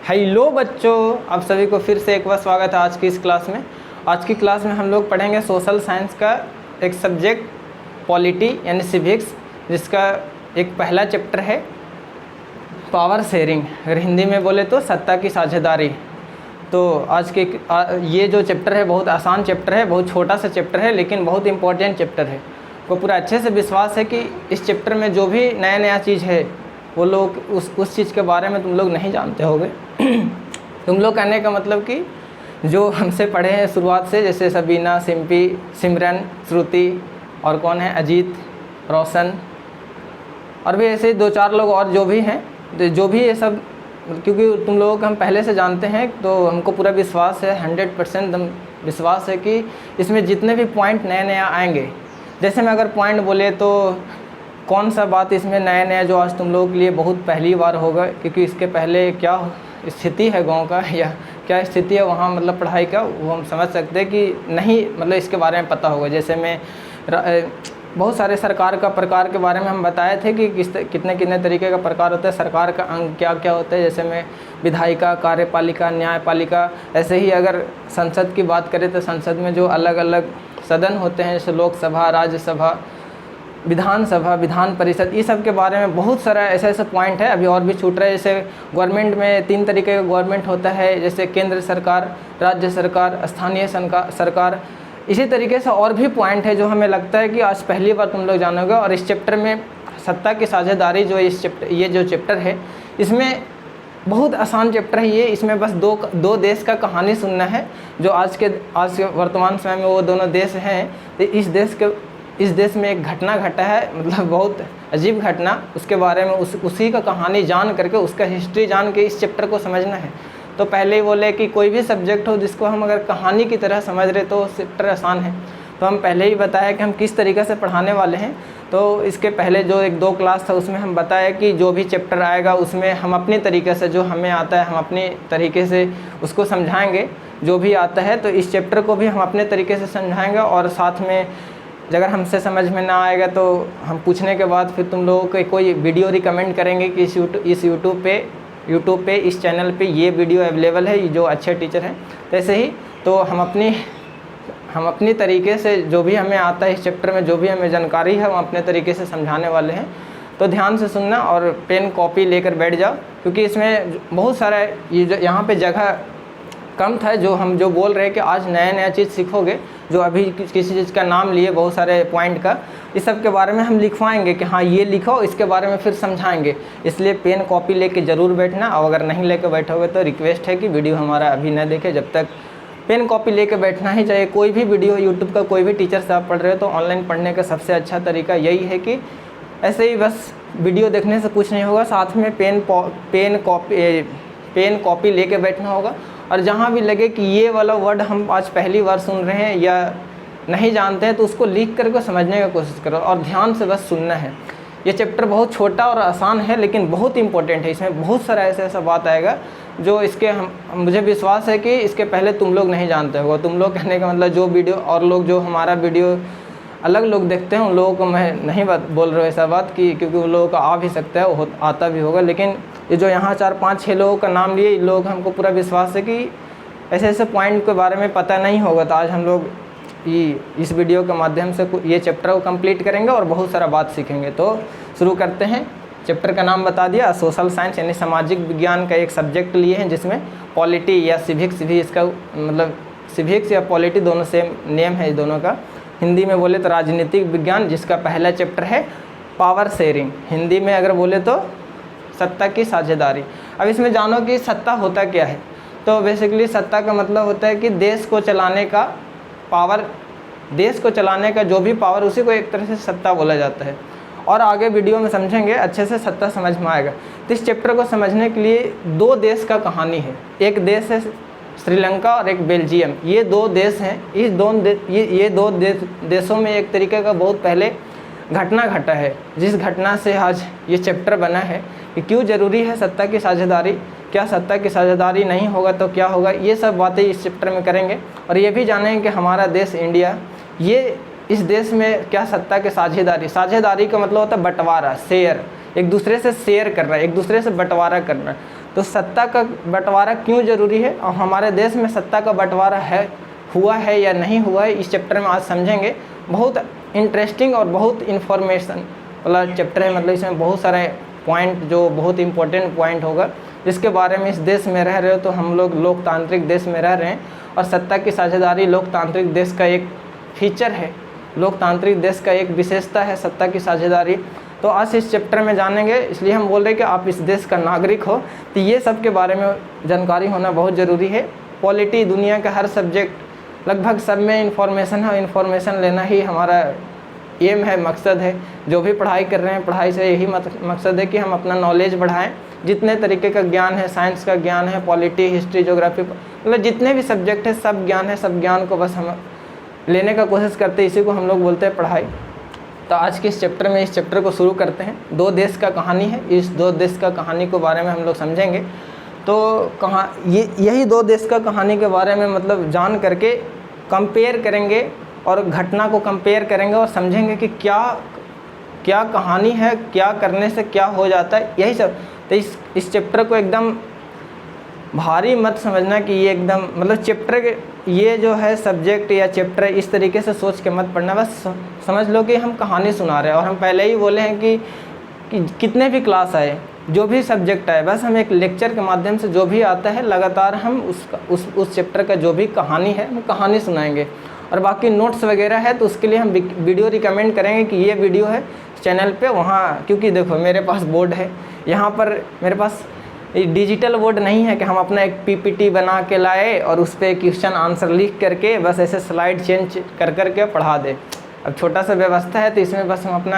Hello बच्चों, आप सभी को फिर से एक बार स्वागत है आज की इस क्लास में। आज की क्लास में हम लोग पढ़ेंगे सोशल साइंस का एक सब्जेक्ट पॉलिटी यानी सिविक्स, जिसका एक पहला चैप्टर है पावर शेयरिंग, अगर हिंदी में बोले तो सत्ता की साझेदारी। तो आज के ये जो चैप्टर है बहुत आसान चैप्टर है, बहुत छोटा सा चैप्टर है लेकिन बहुत इंपॉर्टेंट चैप्टर है। को पूरा अच्छे से विश्वास है कि इस चैप्टर में जो भी नया चीज़ है वो लोग उस चीज़ के बारे में तुम लोग नहीं जानते होगे। तुम लोग कहने का मतलब कि जो हमसे पढ़े हैं शुरुआत से, जैसे सबीना, सिम्पी, सिमरन, श्रुति और कौन है, अजीत, रोशन और भी ऐसे 2-4 लोग और जो भी हैं, जो भी ये सब, क्योंकि तुम लोगों को हम पहले से जानते हैं तो हमको पूरा विश्वास है, 100% विश्वास है कि इसमें जितने भी पॉइंट नए आएंगे, जैसे मैं अगर पॉइंट बोले तो कौन सा बात इसमें नया जो आज तुम लोगों के लिए बहुत पहली बार होगा, क्योंकि इसके पहले क्या स्थिति है गांव का या क्या स्थिति है वहाँ मतलब पढ़ाई का, वो हम समझ सकते हैं कि नहीं, मतलब इसके बारे में पता होगा। जैसे मैं बहुत सारे सरकार का प्रकार के बारे में हम बताए थे कि कितने तरीके का प्रकार होता है, सरकार का अंग क्या क्या होता है। जैसे में विधायिका, कार्यपालिका, न्यायपालिका। ऐसे ही अगर संसद की बात करें तो संसद में जो अलग अलग सदन होते हैं, जैसे लोकसभा, राज्यसभा, विधानसभा, विधान परिषद, ये सब के बारे में बहुत सारा ऐसे पॉइंट है, अभी और भी छूट रहा है। जैसे गवर्नमेंट में 3 तरीके का गवर्नमेंट होता है, जैसे केंद्र सरकार, राज्य सरकार, स्थानीय सरकार। इसी तरीके से और भी पॉइंट है जो हमें लगता है कि आज पहली बार तुम लोग जानोगे। और इस चैप्टर में सत्ता की साझेदारी जो ये जो चैप्टर है, इसमें बहुत आसान चैप्टर है ये। इसमें बस दो देश का कहानी सुनना है, जो आज के वर्तमान समय में वो दोनों देश हैं। तो इस देश में एक घटना घटा है, मतलब बहुत अजीब घटना, उसके बारे में उसी का कहानी जान करके, उसका हिस्ट्री जान के इस चैप्टर को समझना है। तो पहले ही बोले कि कोई भी सब्जेक्ट हो जिसको हम अगर कहानी की तरह समझ रहे तो चैप्टर आसान है। तो हम पहले ही बताया कि हम किस तरीके से पढ़ाने वाले हैं। तो इसके पहले जो 1-2 क्लास था उसमें हम बताया कि जो भी चैप्टर आएगा उसमें हम अपनी तरीके से, जो हमें आता है हम अपने तरीके से उसको समझाएंगे, जो भी आता है। तो इस चैप्टर को भी हम अपने तरीके से समझाएंगे, और साथ में अगर हमसे समझ में ना आएगा तो हम पूछने के बाद फिर तुम लोगों को कोई वीडियो रिकमेंड करेंगे कि इस यूट्यूब पे इस चैनल पे ये वीडियो अवेलेबल है, जो अच्छे टीचर हैं। तो ऐसे ही तो हम अपनी तरीके से जो भी हमें आता है इस चैप्टर में, जो भी हमें जानकारी है, वो अपने तरीके से समझाने वाले हैं। तो ध्यान से सुनना और पेन कॉपी लेकर बैठ जाओ, क्योंकि इसमें बहुत सारा ये जो यहाँ पे जगह कम था, जो बोल रहे हैं कि आज नया चीज़ सीखोगे, जो अभी किसी चीज़ का नाम लिए बहुत सारे पॉइंट का, इस सब के बारे में हम लिखवाएंगे कि हाँ ये लिखो, इसके बारे में फिर समझाएंगे। इसलिए पेन कॉपी लेके ज़रूर बैठना, और अगर नहीं लेके बैठोगे तो रिक्वेस्ट है कि वीडियो हमारा अभी न देखे जब तक। पेन कॉपी लेके बैठना ही चाहिए। कोई भी वीडियो यूट्यूब का कोई भी टीचर से आप पढ़ रहे हो तो ऑनलाइन पढ़ने का सबसे अच्छा तरीका यही है कि ऐसे ही बस वीडियो देखने से कुछ नहीं होगा, साथ में पेन कॉपी लेके बैठना होगा। और जहाँ भी लगे कि ये वाला वर्ड हम आज पहली बार सुन रहे हैं या नहीं जानते हैं तो उसको लिख करके समझने की कोशिश करो, और ध्यान से बस सुनना है। ये चैप्टर बहुत छोटा और आसान है लेकिन बहुत इंपॉर्टेंट है। इसमें बहुत सारा ऐसा बात आएगा जो इसके मुझे विश्वास है कि इसके पहले तुम लोग नहीं जानते हो। तुम लोग कहने का मतलब जो वीडियो और लोग जो हमारा वीडियो अलग लोग देखते हैं उन लोगों को मैं नहीं बोल रहा हूँ ऐसा बात कि, क्योंकि उन लोगों का आ भी सकता है, वो आता भी होगा। लेकिन ये जो यहाँ 4-5-6 लोगों का नाम लिए, इन लोग हमको पूरा विश्वास है कि ऐसे पॉइंट के बारे में पता नहीं होगा। तो आज हम लोग इस वीडियो के माध्यम से ये चैप्टर को कंप्लीट करेंगे और बहुत सारा बात सीखेंगे। तो शुरू करते हैं। चैप्टर का नाम बता दिया, सोशल साइंस यानी सामाजिक विज्ञान का एक सब्जेक्ट लिए हैं, जिसमें पॉलिटी या सिविक्स भी, इसका मतलब सिविक्स या पॉलिटी दोनों सेम नेम है इस दोनों का। हिंदी में बोले तो राजनीतिक विज्ञान, जिसका पहला चैप्टर है पावर शेयरिंग, हिंदी में अगर बोले तो सत्ता की साझेदारी। अब इसमें जानो कि सत्ता होता क्या है। तो बेसिकली सत्ता का मतलब होता है कि देश को चलाने का पावर, देश को चलाने का जो भी पावर, उसी को एक तरह से सत्ता बोला जाता है। और आगे वीडियो में समझेंगे, अच्छे से सत्ता समझ में आएगा। तो इस चैप्टर को समझने के लिए 2 देश का कहानी है। एक देश है श्रीलंका और एक बेल्जियम। ये 2 देश हैं। इस ये 2 देशों में एक तरीके का बहुत पहले घटना घटा है, जिस घटना से आज ये चैप्टर बना है कि क्यों ज़रूरी है सत्ता की साझेदारी, क्या सत्ता की साझेदारी नहीं होगा तो क्या होगा। ये सब बातें इस चैप्टर में करेंगे। और ये भी जानेंगे कि हमारा देश इंडिया, ये इस देश में क्या सत्ता की साझेदारी का मतलब होता है बंटवारा, शेयर, एक दूसरे से शेयर करना, एक दूसरे से बंटवारा करना। तो सत्ता का बंटवारा क्यों ज़रूरी है और हमारे देश में सत्ता का बंटवारा हुआ है या नहीं हुआ है, इस चैप्टर में आज समझेंगे। बहुत इंटरेस्टिंग और बहुत इन्फॉर्मेशन वाला चैप्टर है, मतलब इसमें बहुत सारे पॉइंट जो बहुत इंपॉर्टेंट पॉइंट होगा जिसके बारे में इस देश में रह रहे हो तो हम लोग लोकतांत्रिक देश में रह रहे हैं और सत्ता की साझेदारी लोकतांत्रिक देश का एक फीचर है, लोकतांत्रिक देश का एक विशेषता है सत्ता की साझेदारी। तो आज इस चैप्टर में जानेंगे, इसलिए हम बोल रहे हैं कि आप इस देश का नागरिक हो तो ये सब के बारे में जानकारी होना बहुत ज़रूरी है। पॉलिटी दुनिया का हर सब्जेक्ट लगभग सब में इंफॉर्मेशन है, इंफॉर्मेशन लेना ही हमारा एम है, मकसद है। जो भी पढ़ाई कर रहे हैं पढ़ाई से यही मकसद है कि हम अपना नॉलेज बढ़ाएं। जितने तरीके का ज्ञान है, साइंस का ज्ञान है, पॉलिटी, हिस्ट्री, ज्योग्राफी, मतलब जितने भी सब्जेक्ट है सब ज्ञान है, सब ज्ञान को बस हम लेने का कोशिश करते हैं, इसी को हम लोग बोलते हैं पढ़ाई। तो आज के इस चैप्टर में इस चैप्टर को शुरू करते हैं। 2 देश का कहानी है, इस 2 देश का कहानी के बारे में हम लोग समझेंगे। तो यही 2 देश का कहानी के बारे में मतलब जान करके कंपेयर करेंगे और घटना को कंपेयर करेंगे और समझेंगे कि क्या कहानी है, क्या करने से क्या हो जाता है, यही सब। तो इस चैप्टर को एकदम भारी मत समझना कि ये एकदम मतलब चैप्टर के ये जो है सब्जेक्ट या चैप्टर इस तरीके से सोच के मत पढ़ना, बस समझ लो कि हम कहानी सुना रहे हैं। और हम पहले ही बोले हैं कि कितने भी क्लास आए, जो भी सब्जेक्ट आए, बस हम एक लेक्चर के माध्यम से जो भी आता है लगातार हम उस चैप्टर का जो भी कहानी है वो कहानी सुनाएंगे। और बाकी नोट्स वगैरह है तो उसके लिए हम वीडियो रिकमेंड करेंगे कि ये वीडियो है चैनल पे वहाँ, क्योंकि देखो मेरे पास बोर्ड है, यहाँ पर मेरे पास डिजिटल बोर्ड नहीं है कि हम अपना एक पीपीटी बना के लाए और उस पर क्वेश्चन आंसर लिख करके बस ऐसे स्लाइड चेंज कर करके पढ़ा दे। अब छोटा सा व्यवस्था है तो इसमें बस हम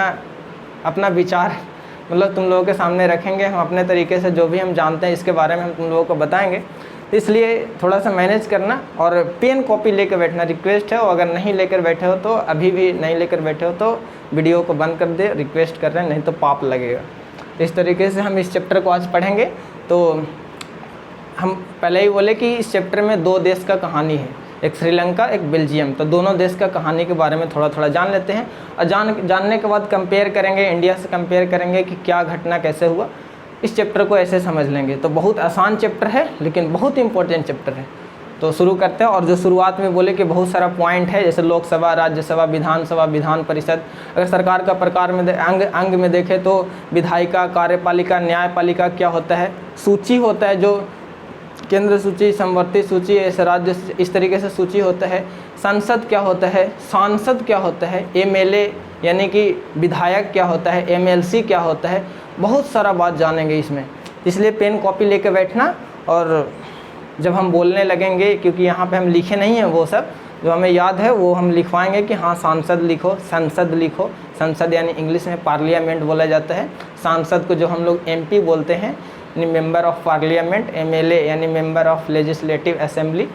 अपना विचार मतलब तुम लोगों के सामने रखेंगे। हम अपने तरीके से जो भी हम जानते हैं इसके बारे में हम तुम लोगों को बताएंगे। तो इसलिए थोड़ा सा मैनेज करना और पेन कॉपी लेकर बैठना रिक्वेस्ट है। और अगर नहीं लेकर बैठे हो तो अभी भी नहीं लेकर बैठे हो तो वीडियो को बंद कर दे, रिक्वेस्ट कर रहे हैं, नहीं तो पाप लगेगा। इस तरीके से हम इस चैप्टर को आज पढ़ेंगे। तो हम पहले ही बोले कि इस चैप्टर में 2 देश का कहानी है, एक श्रीलंका एक बेल्जियम। तो दोनों देश का कहानी के बारे में थोड़ा थोड़ा जान लेते हैं और जानने के बाद कंपेयर करेंगे, इंडिया से कंपेयर करेंगे कि क्या घटना कैसे हुआ। इस चैप्टर को ऐसे समझ लेंगे। तो बहुत आसान चैप्टर है लेकिन बहुत इंपॉर्टेंट चैप्टर है। तो शुरू करते हैं। और जो शुरुआत में बोले कि बहुत सारा पॉइंट है, जैसे लोकसभा, राज्यसभा, विधानसभा, विधान परिषद। अगर सरकार का प्रकार में अंग में देखें तो विधायिका, कार्यपालिका, न्यायपालिका क्या होता है, सूची होता है जो केंद्र सूची, समवर्ती सूची, ऐसे राज्य, इस तरीके से सूची होता है। संसद क्या होता है, सांसद क्या होता है, एमएलए यानी कि विधायक क्या होता है, एमएलसी क्या होता है, बहुत सारा बात जानेंगे इसमें। इसलिए पेन कॉपी लेके बैठना और जब हम बोलने लगेंगे, क्योंकि यहाँ पे हम लिखे नहीं हैं, वो सब जो हमें याद है वो हम लिखवाएंगे कि हाँ सांसद लिखो, संसद लिखो। संसद यानी इंग्लिश में पार्लियामेंट बोला जाता है। सांसद को जो हम लोग एमपी बोलते हैं यानी मेंबर ऑफ पार्लियामेंट। एमएलए यानी मेंबर ऑफ लेजिस्लेटिव असेंबली।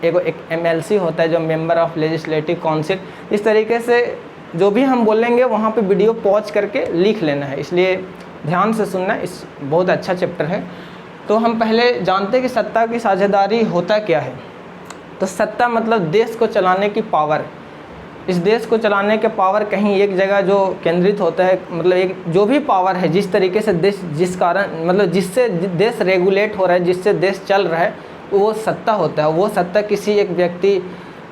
एक एमएलसी होता है जो मेंबर ऑफ लेजिस्लेटिव काउंसिल। इस तरीके से जो भी हम बोलेंगे वहाँ पे वीडियो पॉज करके लिख लेना है, इसलिए ध्यान से सुनना। इस बहुत अच्छा चैप्टर है। तो हम पहले जानते हैं कि सत्ता की साझेदारी होता क्या है। तो सत्ता मतलब देश को चलाने की पावर। इस देश को चलाने के पावर कहीं एक जगह जो केंद्रित होता है, मतलब एक जो भी पावर है, जिस तरीके से देश, जिस कारण मतलब जिससे देश रेगुलेट हो रहा है, जिससे देश चल रहा है, वो सत्ता होता है। वो सत्ता किसी एक व्यक्ति,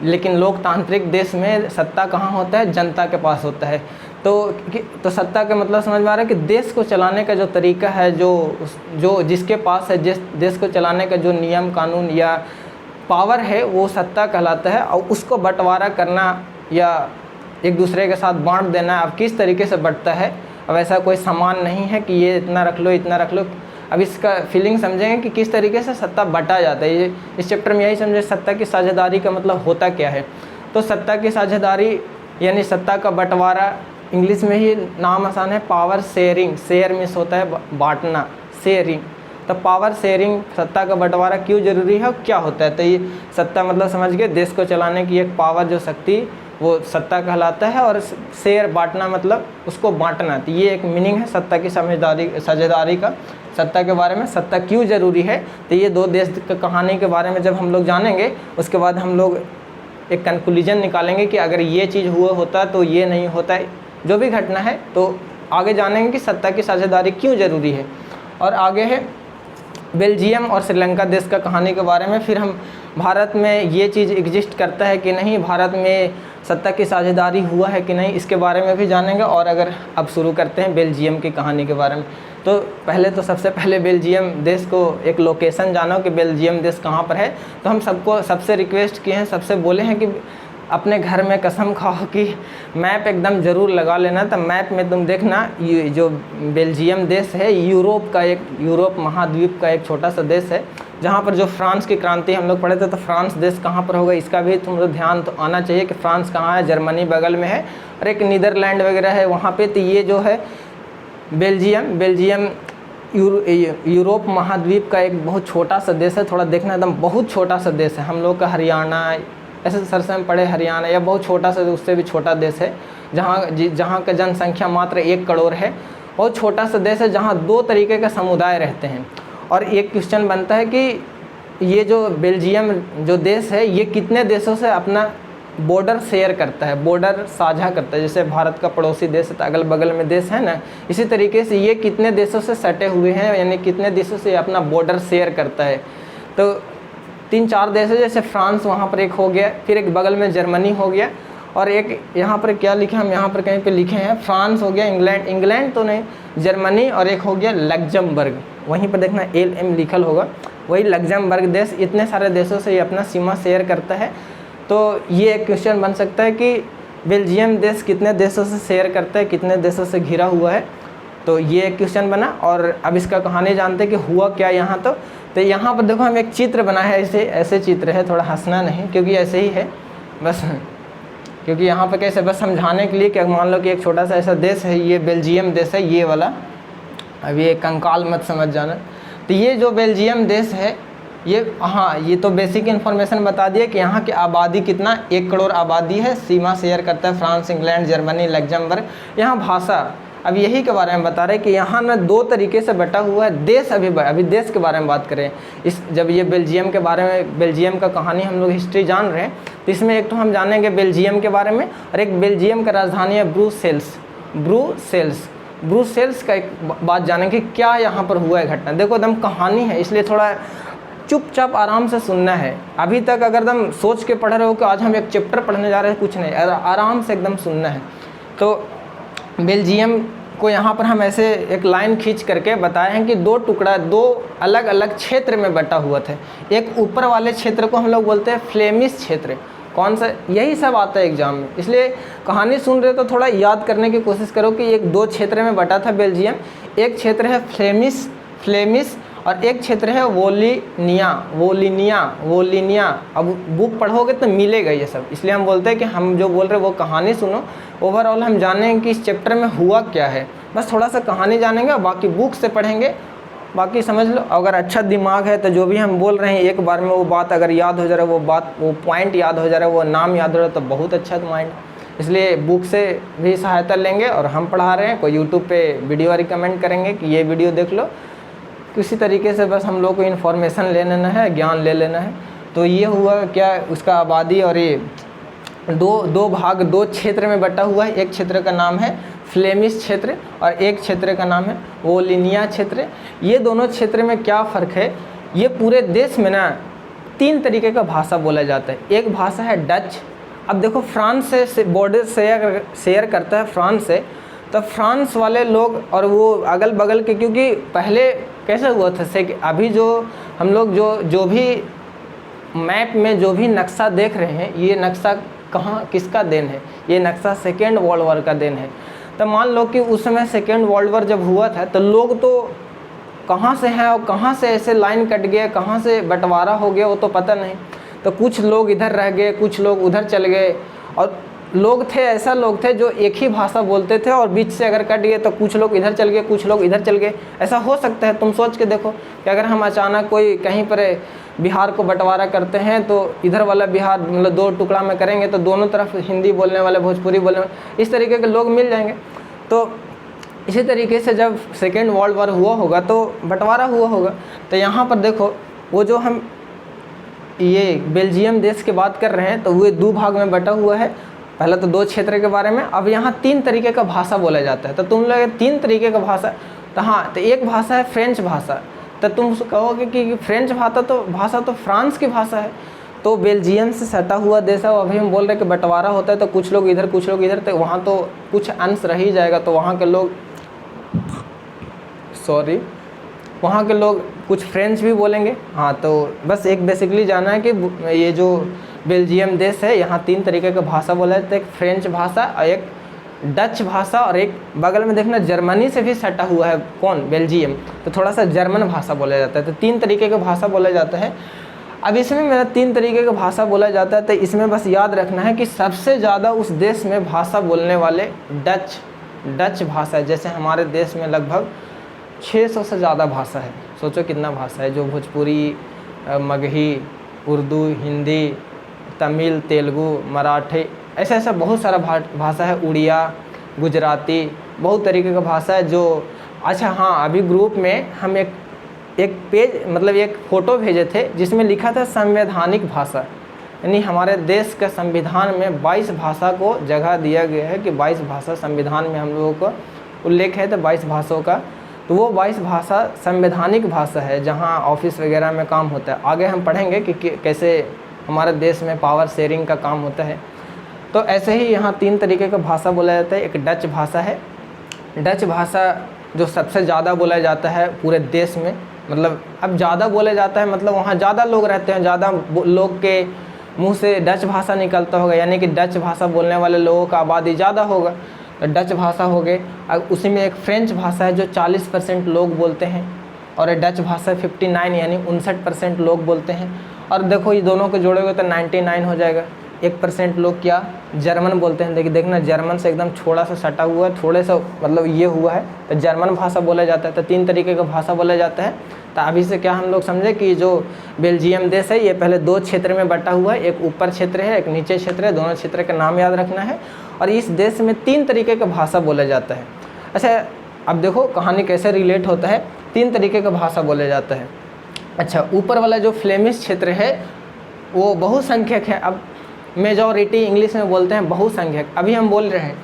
लेकिन लोकतांत्रिक देश में सत्ता कहाँ होता है, जनता के पास होता है। तो सत्ता का मतलब समझ में आ रहा है कि देश को चलाने का जो तरीका है, जो जिसके पास है, जिस देश को चलाने का जो नियम कानून या पावर है, वो सत्ता कहलाता है। और उसको बंटवारा करना या एक दूसरे के साथ बांट देना, अब किस तरीके से बढ़ता है। अब ऐसा कोई सामान नहीं है कि ये इतना रख लो, इतना रख लो। अब इसका फीलिंग समझेंगे कि किस तरीके से सत्ता बटा जाता है। ये इस चैप्टर में यही समझे सत्ता की साझेदारी का मतलब होता क्या है। तो सत्ता की साझेदारी यानी सत्ता का बंटवारा, इंग्लिश में ही नाम आसान है, पावर शेयरिंग। शेयर मीन्स होता है बांटना, शेयरिंग। तो पावर शेयरिंग, सत्ता का बंटवारा क्यों जरूरी है और क्या होता है। तो ये सत्ता मतलब समझ गए, देश को चलाने की एक पावर, जो शक्ति, वो सत्ता कहलाता है। और शेयर बांटना मतलब उसको बांटना। तो ये एक मीनिंग है सत्ता की साझेदारी का। सत्ता के बारे में, सत्ता क्यों ज़रूरी है। तो ये 2 देश की कहानी के बारे में जब हम लोग जानेंगे, उसके बाद हम लोग एक कंक्लूजन निकालेंगे कि अगर ये चीज़ हुआ होता तो ये नहीं होता है, जो भी घटना है। तो आगे जानेंगे कि सत्ता की साझेदारी क्यों ज़रूरी है। और आगे है बेल्जियम और श्रीलंका देश का कहानी के बारे में, फिर हम भारत में ये चीज़ एग्जिस्ट करता है कि नहीं, भारत में सत्ता की साझेदारी हुआ है कि नहीं, इसके बारे में भी जानेंगे। और अगर अब शुरू करते हैं बेल्जियम की कहानी के बारे में, तो पहले तो सबसे पहले बेल्जियम देश को एक लोकेशन जानो कि बेल्जियम देश कहाँ पर है। तो हम सबको सबसे रिक्वेस्ट किए हैं, सबसे बोले हैं कि अपने घर में कसम खाओ कि मैप एकदम ज़रूर लगा लेना। तो मैप में तुम देखना, ये जो बेल्जियम देश है यूरोप महाद्वीप का एक छोटा सा देश है, जहाँ पर जो फ्रांस की क्रांति हम लोग पढ़े थे, तो फ्रांस देश कहाँ पर होगा इसका भी तुम लोग ध्यान तो आना चाहिए कि फ्रांस कहाँ है। जर्मनी बगल में है और एक नीदरलैंड वगैरह है वहाँ पे। तो ये जो है बेल्जियम यूरोप महाद्वीप का एक बहुत छोटा सा देश है। थोड़ा देखना, एकदम बहुत छोटा सा देश है। हम लोग का हरियाणा, ऐसे सरसे में पड़े हरियाणा, या बहुत छोटा सा, उससे भी छोटा देश है, जहाँ का जनसंख्या मात्र 1 करोड़ है। बहुत छोटा सा देश है जहाँ 2 तरीके के समुदाय रहते हैं। और एक क्वेश्चन बनता है कि ये जो बेल्जियम जो देश है, ये कितने देशों से अपना बॉर्डर शेयर करता है, बॉर्डर साझा करता है। जैसे भारत का पड़ोसी देश है तो अगल बगल में देश है ना, इसी तरीके से ये कितने देशों से सटे हुए हैं, यानी कितने देशों से अपना बॉर्डर शेयर करता है। तो 3-4 देश है, जैसे फ्रांस वहाँ पर एक हो गया, फिर एक बगल में जर्मनी हो गया, और एक यहाँ पर क्या लिखे, हम यहाँ पर कहीं पे लिखे हैं फ्रांस हो गया, इंग्लैंड तो नहीं, जर्मनी, और एक हो गया लग्जमबर्ग। वहीं पर देखना LM लिखल होगा, वही लग्जमबर्ग देश। इतने सारे देशों से ये अपना सीमा शेयर करता है। तो ये एक क्वेश्चन बन सकता है कि बेल्जियम देश कितने देशों से शेयर करता है, कितने देशों से घिरा हुआ है। तो ये एक क्वेश्चन बना। और अब इसका कहानी जानते हैं कि हुआ क्या यहाँ। तो यहाँ पर देखो हम एक चित्र बना है, ऐसे चित्र है, थोड़ा हंसना नहीं क्योंकि ऐसे ही है बस, क्योंकि यहाँ पर कैसे बस समझाने के लिए कि मान लो कि एक छोटा सा ऐसा देश है, ये बेल्जियम देश है, ये वाला। अब ये कंकाल मत समझ जाना। तो ये जो बेल्जियम देश है, ये तो बेसिक इन्फॉर्मेशन बता दिया कि यहाँ की आबादी कितना, 1 करोड़ आबादी है, सीमा शेयर करता है फ्रांस, इंग्लैंड, जर्मनी, लग्जमबर्ग। यहाँ भाषा, अब यही के बारे में बता रहे कि यहाँ ना 2 तरीके से बटा हुआ है देश। अभी देश के बारे में बात करें, जब ये बेल्जियम के बारे में, बेल्जियम का कहानी हम लोग हिस्ट्री जान रहे हैं, तो इसमें एक तो हम जानेंगे बेल्जियम के बारे में, और एक बेल्जियम का राजधानी है ब्रुसेल्स का एक बात जानेंगे क्या यहाँ पर हुआ है घटना। देखो एकदम कहानी है, इसलिए थोड़ा चुपचाप आराम से सुनना है। अभी तक अगर एकदम सोच के पढ़ रहे हो कि आज हम एक चैप्टर पढ़ने जा रहे हैं, कुछ नहीं, आराम से एकदम सुनना है। तो बेल्जियम को यहाँ पर हम ऐसे एक लाइन खींच करके बताए हैं कि 2 अलग अलग क्षेत्र में बटा हुआ था। एक ऊपर वाले क्षेत्र को हम लोग बोलते हैं फ्लेमिश क्षेत्र। कौन सा, यही सब आता है एग्जाम में, इसलिए कहानी सुन रहे तो थोड़ा याद करने की कोशिश करो कि एक 2 क्षेत्र में बटा था बेल्जियम। एक क्षेत्र है फ्लेमिश और एक क्षेत्र है वोलिनिया। अब बुक पढ़ोगे तो मिलेगा ये सब, इसलिए हम बोलते हैं कि हम जो बोल रहे हैं वो कहानी सुनो। ओवरऑल हम जानेंगे कि इस चैप्टर में हुआ क्या है, बस थोड़ा सा कहानी जानेंगे, बाकी बुक से पढ़ेंगे, बाकी समझ लो। अगर अच्छा दिमाग है तो जो भी हम बोल रहे हैं एक बार में वो बात अगर याद हो जा रहा है, वो पॉइंट याद हो जा रहा है, वो नाम याद हो रहा है, तो बहुत अच्छा माइंड। इसलिए बुक से भी सहायता लेंगे, और हम पढ़ा रहे हैं, कोई यूट्यूब पे वीडियो रिकमेंड करेंगे कि ये वीडियो देख लो, किसी तरीके से बस हम लोग को इन्फॉर्मेशन ले लेना है, ज्ञान ले लेना है। तो ये हुआ क्या, उसका आबादी, और ये दो क्षेत्र में बटा हुआ है। एक क्षेत्र का नाम है फ्लेमिश क्षेत्र और एक क्षेत्र का नाम है वोलिनिया क्षेत्र। ये दोनों क्षेत्र में क्या फ़र्क है, ये पूरे देश में ना 3 तरीके का भाषा बोला जाता है। एक भाषा है डच। अब देखो फ्रांस से बॉर्डर शेयर करता है फ्रांस से, तो फ्रांस वाले लोग और वो अगल बगल के, क्योंकि पहले कैसे हुआ था से कि अभी जो हम लोग जो भी मैप में जो भी नक्शा देख रहे हैं, ये नक्शा किसका देन है, ये नक्शा सेकेंड वर्ल्ड वॉर का देन है। तो मान लो कि उस समय सेकेंड वर्ल्ड वॉर जब हुआ था तो लोग तो कहाँ से हैं और कहाँ से ऐसे लाइन कट गया, कहाँ से बंटवारा हो गया वो तो पता नहीं। तो कुछ लोग इधर रह गए, कुछ लोग उधर चल गए, और लोग थे, ऐसा लोग थे जो एक ही भाषा बोलते थे, और बीच से अगर कट गए तो कुछ लोग इधर चल गए, कुछ लोग इधर चल गए। ऐसा हो सकता है, तुम सोच के देखो कि अगर हम अचानक कोई कहीं पर बिहार को बंटवारा करते हैं तो इधर वाला बिहार मतलब 2 टुकड़ा में करेंगे तो दोनों तरफ हिंदी बोलने वाले, भोजपुरी बोलने वाले, इस तरीके के लोग मिल जाएंगे। तो इसी तरीके से जब सेकेंड वर्ल्ड वॉर हुआ होगा तो बंटवारा हुआ होगा। तो यहाँ पर देखो, वो जो हम ये बेल्जियम देश की बात कर रहे हैं तो वो 2 भाग में बटा हुआ है। पहले तो 2 क्षेत्र के बारे में। अब यहाँ 3 तरीके का भाषा बोला जाता है। तो तुम लोग 3 तरीके का भाषा, तो हाँ, तो एक भाषा है फ्रेंच भाषा। तो तुम कहोगे कि फ्रेंच भाषा तो फ्रांस की भाषा है, तो बेल्जियम से सटा हुआ देश है। अभी हम बोल रहे हैं कि बंटवारा होता है तो कुछ लोग इधर कुछ लोग इधर, तो वहाँ तो कुछ अंश रह ही जाएगा, तो वहाँ के लोग वहाँ के लोग कुछ फ्रेंच भी बोलेंगे। हाँ, तो बस एक बेसिकली जाना है कि ये जो बेल्जियम देश है यहाँ 3 तरीके का भाषा बोला जाता है, एक फ्रेंच भाषा और एक डच भाषा और एक बगल में देखना जर्मनी से भी सटा हुआ है कौन, बेल्जियम, तो थोड़ा सा जर्मन भाषा बोला जाता है। तो 3 तरीके का भाषा बोला जाता है। अब इसमें मेरा 3 तरीके का भाषा बोला जाता है, तो इसमें बस याद रखना है कि सबसे ज़्यादा उस देश में भाषा बोलने वाले डच भाषा है। जैसे हमारे देश में लगभग 600 से ज़्यादा भाषा है, सोचो कितना भाषा है, जो भोजपुरी, मगही, उर्दू, हिंदी, तमिल, तेलुगु, मराठी, ऐसा बहुत सारा भाषा है, उड़िया, गुजराती, बहुत तरीके का भाषा है जो। अच्छा हाँ, अभी ग्रुप में हम एक पेज मतलब एक फ़ोटो भेजे थे जिसमें लिखा था संवैधानिक भाषा, यानी हमारे देश के संविधान में 22 भाषा को जगह दिया गया है कि 22 भाषा संविधान में हम लोगों को उल्लेख है, तो 22 भाषाओं का, तो वो 22 भाषा संवैधानिक भाषा है जहाँ ऑफिस वगैरह में काम होता है। आगे हम पढ़ेंगे कि कैसे हमारे देश में पावर शेयरिंग का काम होता है। तो ऐसे ही यहाँ 3 तरीके का भाषा बोला जाता है। एक डच भाषा है, डच भाषा जो सबसे ज़्यादा बोला जाता है पूरे देश में, मतलब अब ज़्यादा बोला जाता है मतलब वहाँ ज़्यादा लोग रहते हैं, ज़्यादा लोग के मुंह से डच भाषा निकलता होगा, यानी कि डच भाषा बोलने वाले लोगों का आबादी ज़्यादा होगा, तो डच भाषा हो गए। अब उसी में एक फ्रेंच भाषा है जो 40% लोग बोलते हैं, और एक डच भाषा 59 यानी 59% लोग बोलते हैं। और देखो ये दोनों को जोड़ोगे तो 99 हो जाएगा। 1% लोग क्या जर्मन बोलते हैं, देखना जर्मन से एकदम थोड़ा सा सटा हुआ है, थोड़े सा मतलब ये हुआ है, तो जर्मन भाषा बोला जाता है। तो 3 तरीके का भाषा बोला जाता है। तो अभी से क्या हम लोग समझे कि जो बेल्जियम देश है ये पहले 2 क्षेत्र में बटा हुआ है, एक ऊपर क्षेत्र है एक नीचे क्षेत्र है, दोनों क्षेत्र का नाम याद रखना है। और इस देश में 3 तरीके का भाषा बोला जाता है। अच्छा अब देखो कहानी कैसे रिलेट होता है, 3 तरीके का भाषा बोला जाता है। अच्छा ऊपर वाला जो फ्लेमिश क्षेत्र है वो बहुसंख्यक है। अब मेजॉरिटी इंग्लिश में बोलते हैं बहुसंख्यक। अभी हम बोल रहे हैं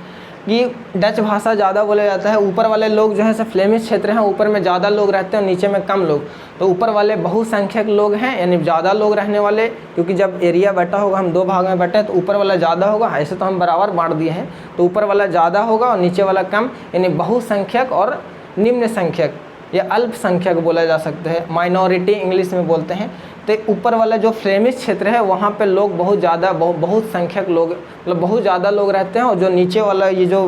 कि डच भाषा ज़्यादा बोला जाता है, ऊपर वाले लोग जो है सब फ्लेमिश क्षेत्र हैं, ऊपर में ज़्यादा लोग रहते हैं और नीचे में कम लोग, तो ऊपर वाले बहुसंख्यक लोग हैं यानी ज़्यादा लोग रहने वाले, क्योंकि जब एरिया बटा होगा हम 2 भाग में बटे तो ऊपर वाला ज़्यादा होगा, ऐसे तो हम बराबर बांट दिए हैं, तो ऊपर वाला ज़्यादा होगा और नीचे वाला कम, यानी बहुसंख्यक और निम्न संख्यक या अल्पसंख्यक बोला जा सकता है, माइनॉरिटी इंग्लिश में बोलते हैं। तो ऊपर वाला जो फ्लेमिश क्षेत्र है वहाँ पे लोग बहुत ज़्यादा बहुत संख्यक लोग मतलब बहुत ज़्यादा लोग रहते हैं, और जो नीचे वाला ये जो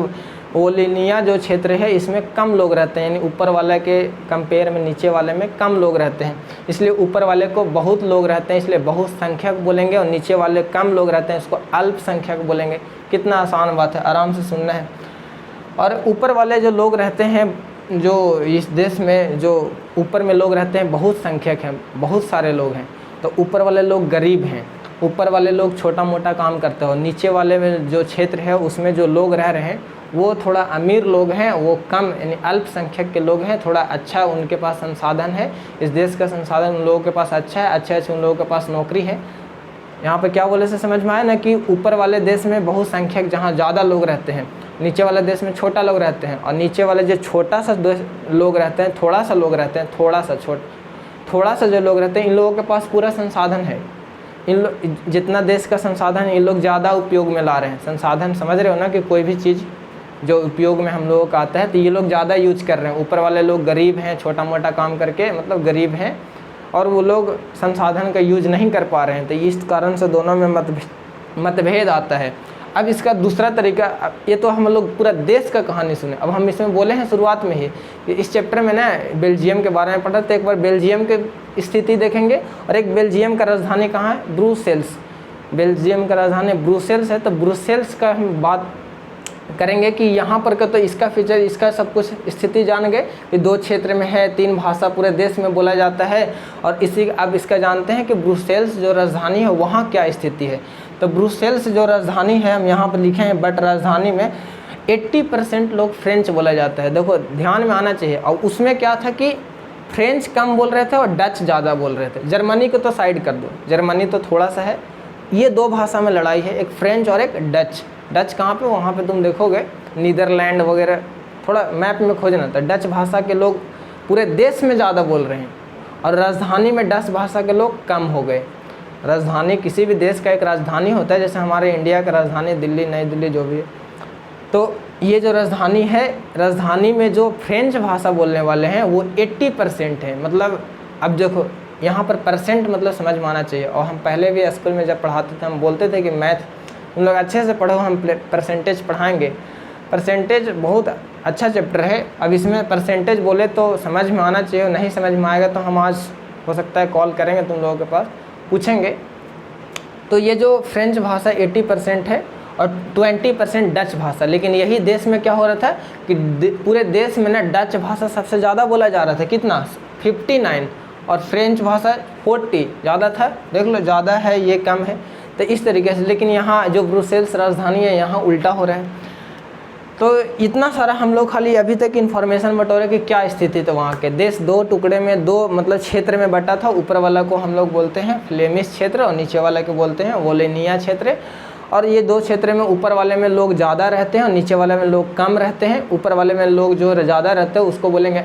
वोलिनिया जो क्षेत्र है इसमें कम लोग रहते हैं, यानी ऊपर वाले के कंपेयर में नीचे वाले में कम लोग रहते हैं, इसलिए ऊपर वाले को बहुत लोग रहते हैं इसलिए बहुसंख्यक बोलेंगे, और नीचे वाले कम लोग रहते हैं इसको अल्पसंख्यक बोलेंगे। कितना आसान बात है, आराम से सुनना है। और ऊपर वाले जो लोग रहते हैं जो इस देश में जो ऊपर में लोग रहते हैं बहुत संख्यक हैं, बहुत सारे लोग हैं, तो ऊपर वाले लोग गरीब हैं, ऊपर वाले लोग छोटा मोटा काम करते हो, नीचे वाले में जो क्षेत्र है उसमें जो लोग रह रहे हैं वो थोड़ा अमीर लोग हैं, वो कम यानी अल्पसंख्यक के लोग हैं, थोड़ा अच्छा उनके पास संसाधन है, इस देश का संसाधन उन लोगों के पास अच्छा है, अच्छे उन लोगों के पास नौकरी है। यहाँ पर क्या बोले से समझ में आया ना कि ऊपर वाले देश में बहुसंख्यक जहाँ ज़्यादा लोग रहते हैं, नीचे वाले देश में छोटा लोग रहते हैं, और नीचे वाले जो छोटा सा लोग रहते हैं, थोड़ा सा लोग रहते हैं, थोड़ा सा जो लोग रहते हैं, इन लोगों के पास पूरा संसाधन है। जितना देश का संसाधन है इन लोग ज़्यादा उपयोग में ला रहे हैं। संसाधन समझ रहे हो ना कि कोई भी चीज़ जो उपयोग में हम लोगों का आता है तो ये लोग ज़्यादा यूज कर रहे हैं। ऊपर वाले लोग गरीब हैं, छोटा मोटा काम करके मतलब गरीब हैं, और वो लोग संसाधन का यूज नहीं कर पा रहे हैं, तो इस कारण से दोनों में मतभेद आता है। अब इसका दूसरा तरीका, ये तो हम लोग पूरा देश का कहानी सुने, अब हम इसमें बोले हैं शुरुआत में ही कि इस चैप्टर में ना बेल्जियम के बारे में पढ़ा, तो एक बार बेल्जियम की स्थिति देखेंगे। और एक बेल्जियम का राजधानी कहाँ है, ब्रुसेल्स, बेल्जियम का राजधानी ब्रुसेल्स है, तो ब्रुसेल्स का हम बात करेंगे कि यहाँ पर का तो इसका फीचर, इसका सब कुछ स्थिति जान गए कि 2 क्षेत्र में है, 3 भाषा पूरे देश में बोला जाता है। और इसी अब इसका जानते हैं कि ब्रुसेल्स जो राजधानी है वहाँ क्या स्थिति है। तो ब्रुसेल्स जो राजधानी है हम यहाँ पर लिखे हैं, बट राजधानी में 80% लोग फ्रेंच बोला जाता है। देखो ध्यान में आना चाहिए। और उसमें क्या था कि फ्रेंच कम बोल रहे थे और डच ज़्यादा बोल रहे थे। जर्मनी को तो साइड कर दो, जर्मनी तो थोड़ा सा है। ये 2 भाषा में लड़ाई है, एक फ्रेंच और एक डच। डच कहाँ पे, वहाँ पे तुम देखोगे नीदरलैंड वगैरह, थोड़ा मैप में खोजना, तो डच भाषा के लोग पूरे देश में ज़्यादा बोल रहे हैं। और राजधानी में डच भाषा के लोग कम हो गए। राजधानी किसी भी देश का एक राजधानी होता है, जैसे हमारे इंडिया का राजधानी दिल्ली, नई दिल्ली जो भी है, तो ये जो राजधानी है, राजधानी में जो फ्रेंच भाषा बोलने वाले हैं वो 80% है। मतलब अब देखो यहाँ पर परसेंट मतलब समझ में आना चाहिए। और हम पहले भी स्कूल में जब पढ़ाते थे हम बोलते थे कि मैथ तुम लोग अच्छे से पढ़ो, हम परसेंटेज पढ़ाएंगे। परसेंटेज बहुत अच्छा चैप्टर है। अब इसमें परसेंटेज बोले तो समझ में आना चाहिए, नहीं समझ में आएगा तो हम आज हो सकता है कॉल करेंगे तुम लोगों के पास, पूछेंगे। तो ये जो फ्रेंच भाषा 80% है और 20% डच भाषा। लेकिन यही देश में क्या हो रहा था कि पूरे देश में ना डच भाषा सबसे ज़्यादा बोला जा रहा था। कितना? 59। और फ्रेंच भाषा 40 ज़्यादा था। देख लो, ज़्यादा है ये कम है, तो इस तरीके से। लेकिन यहाँ जो ब्रुसेल्स राजधानी है यहाँ उल्टा हो रहा है। तो इतना सारा हम लोग खाली अभी तक इन्फॉर्मेशन बटोरे कि क्या स्थिति थी वहाँ के। देश दो टुकड़े में, दो मतलब क्षेत्र में बटा था। ऊपर वाला को हम लोग बोलते हैं फ्लेमिश क्षेत्र और नीचे वाला को बोलते हैं वोलोनिया क्षेत्र। और ये दो क्षेत्र में ऊपर वाले में लोग ज़्यादा रहते हैं और नीचे वाले में लोग कम रहते हैं। ऊपर वाले में लोग जो ज़्यादा रहते हैं उसको बोलेंगे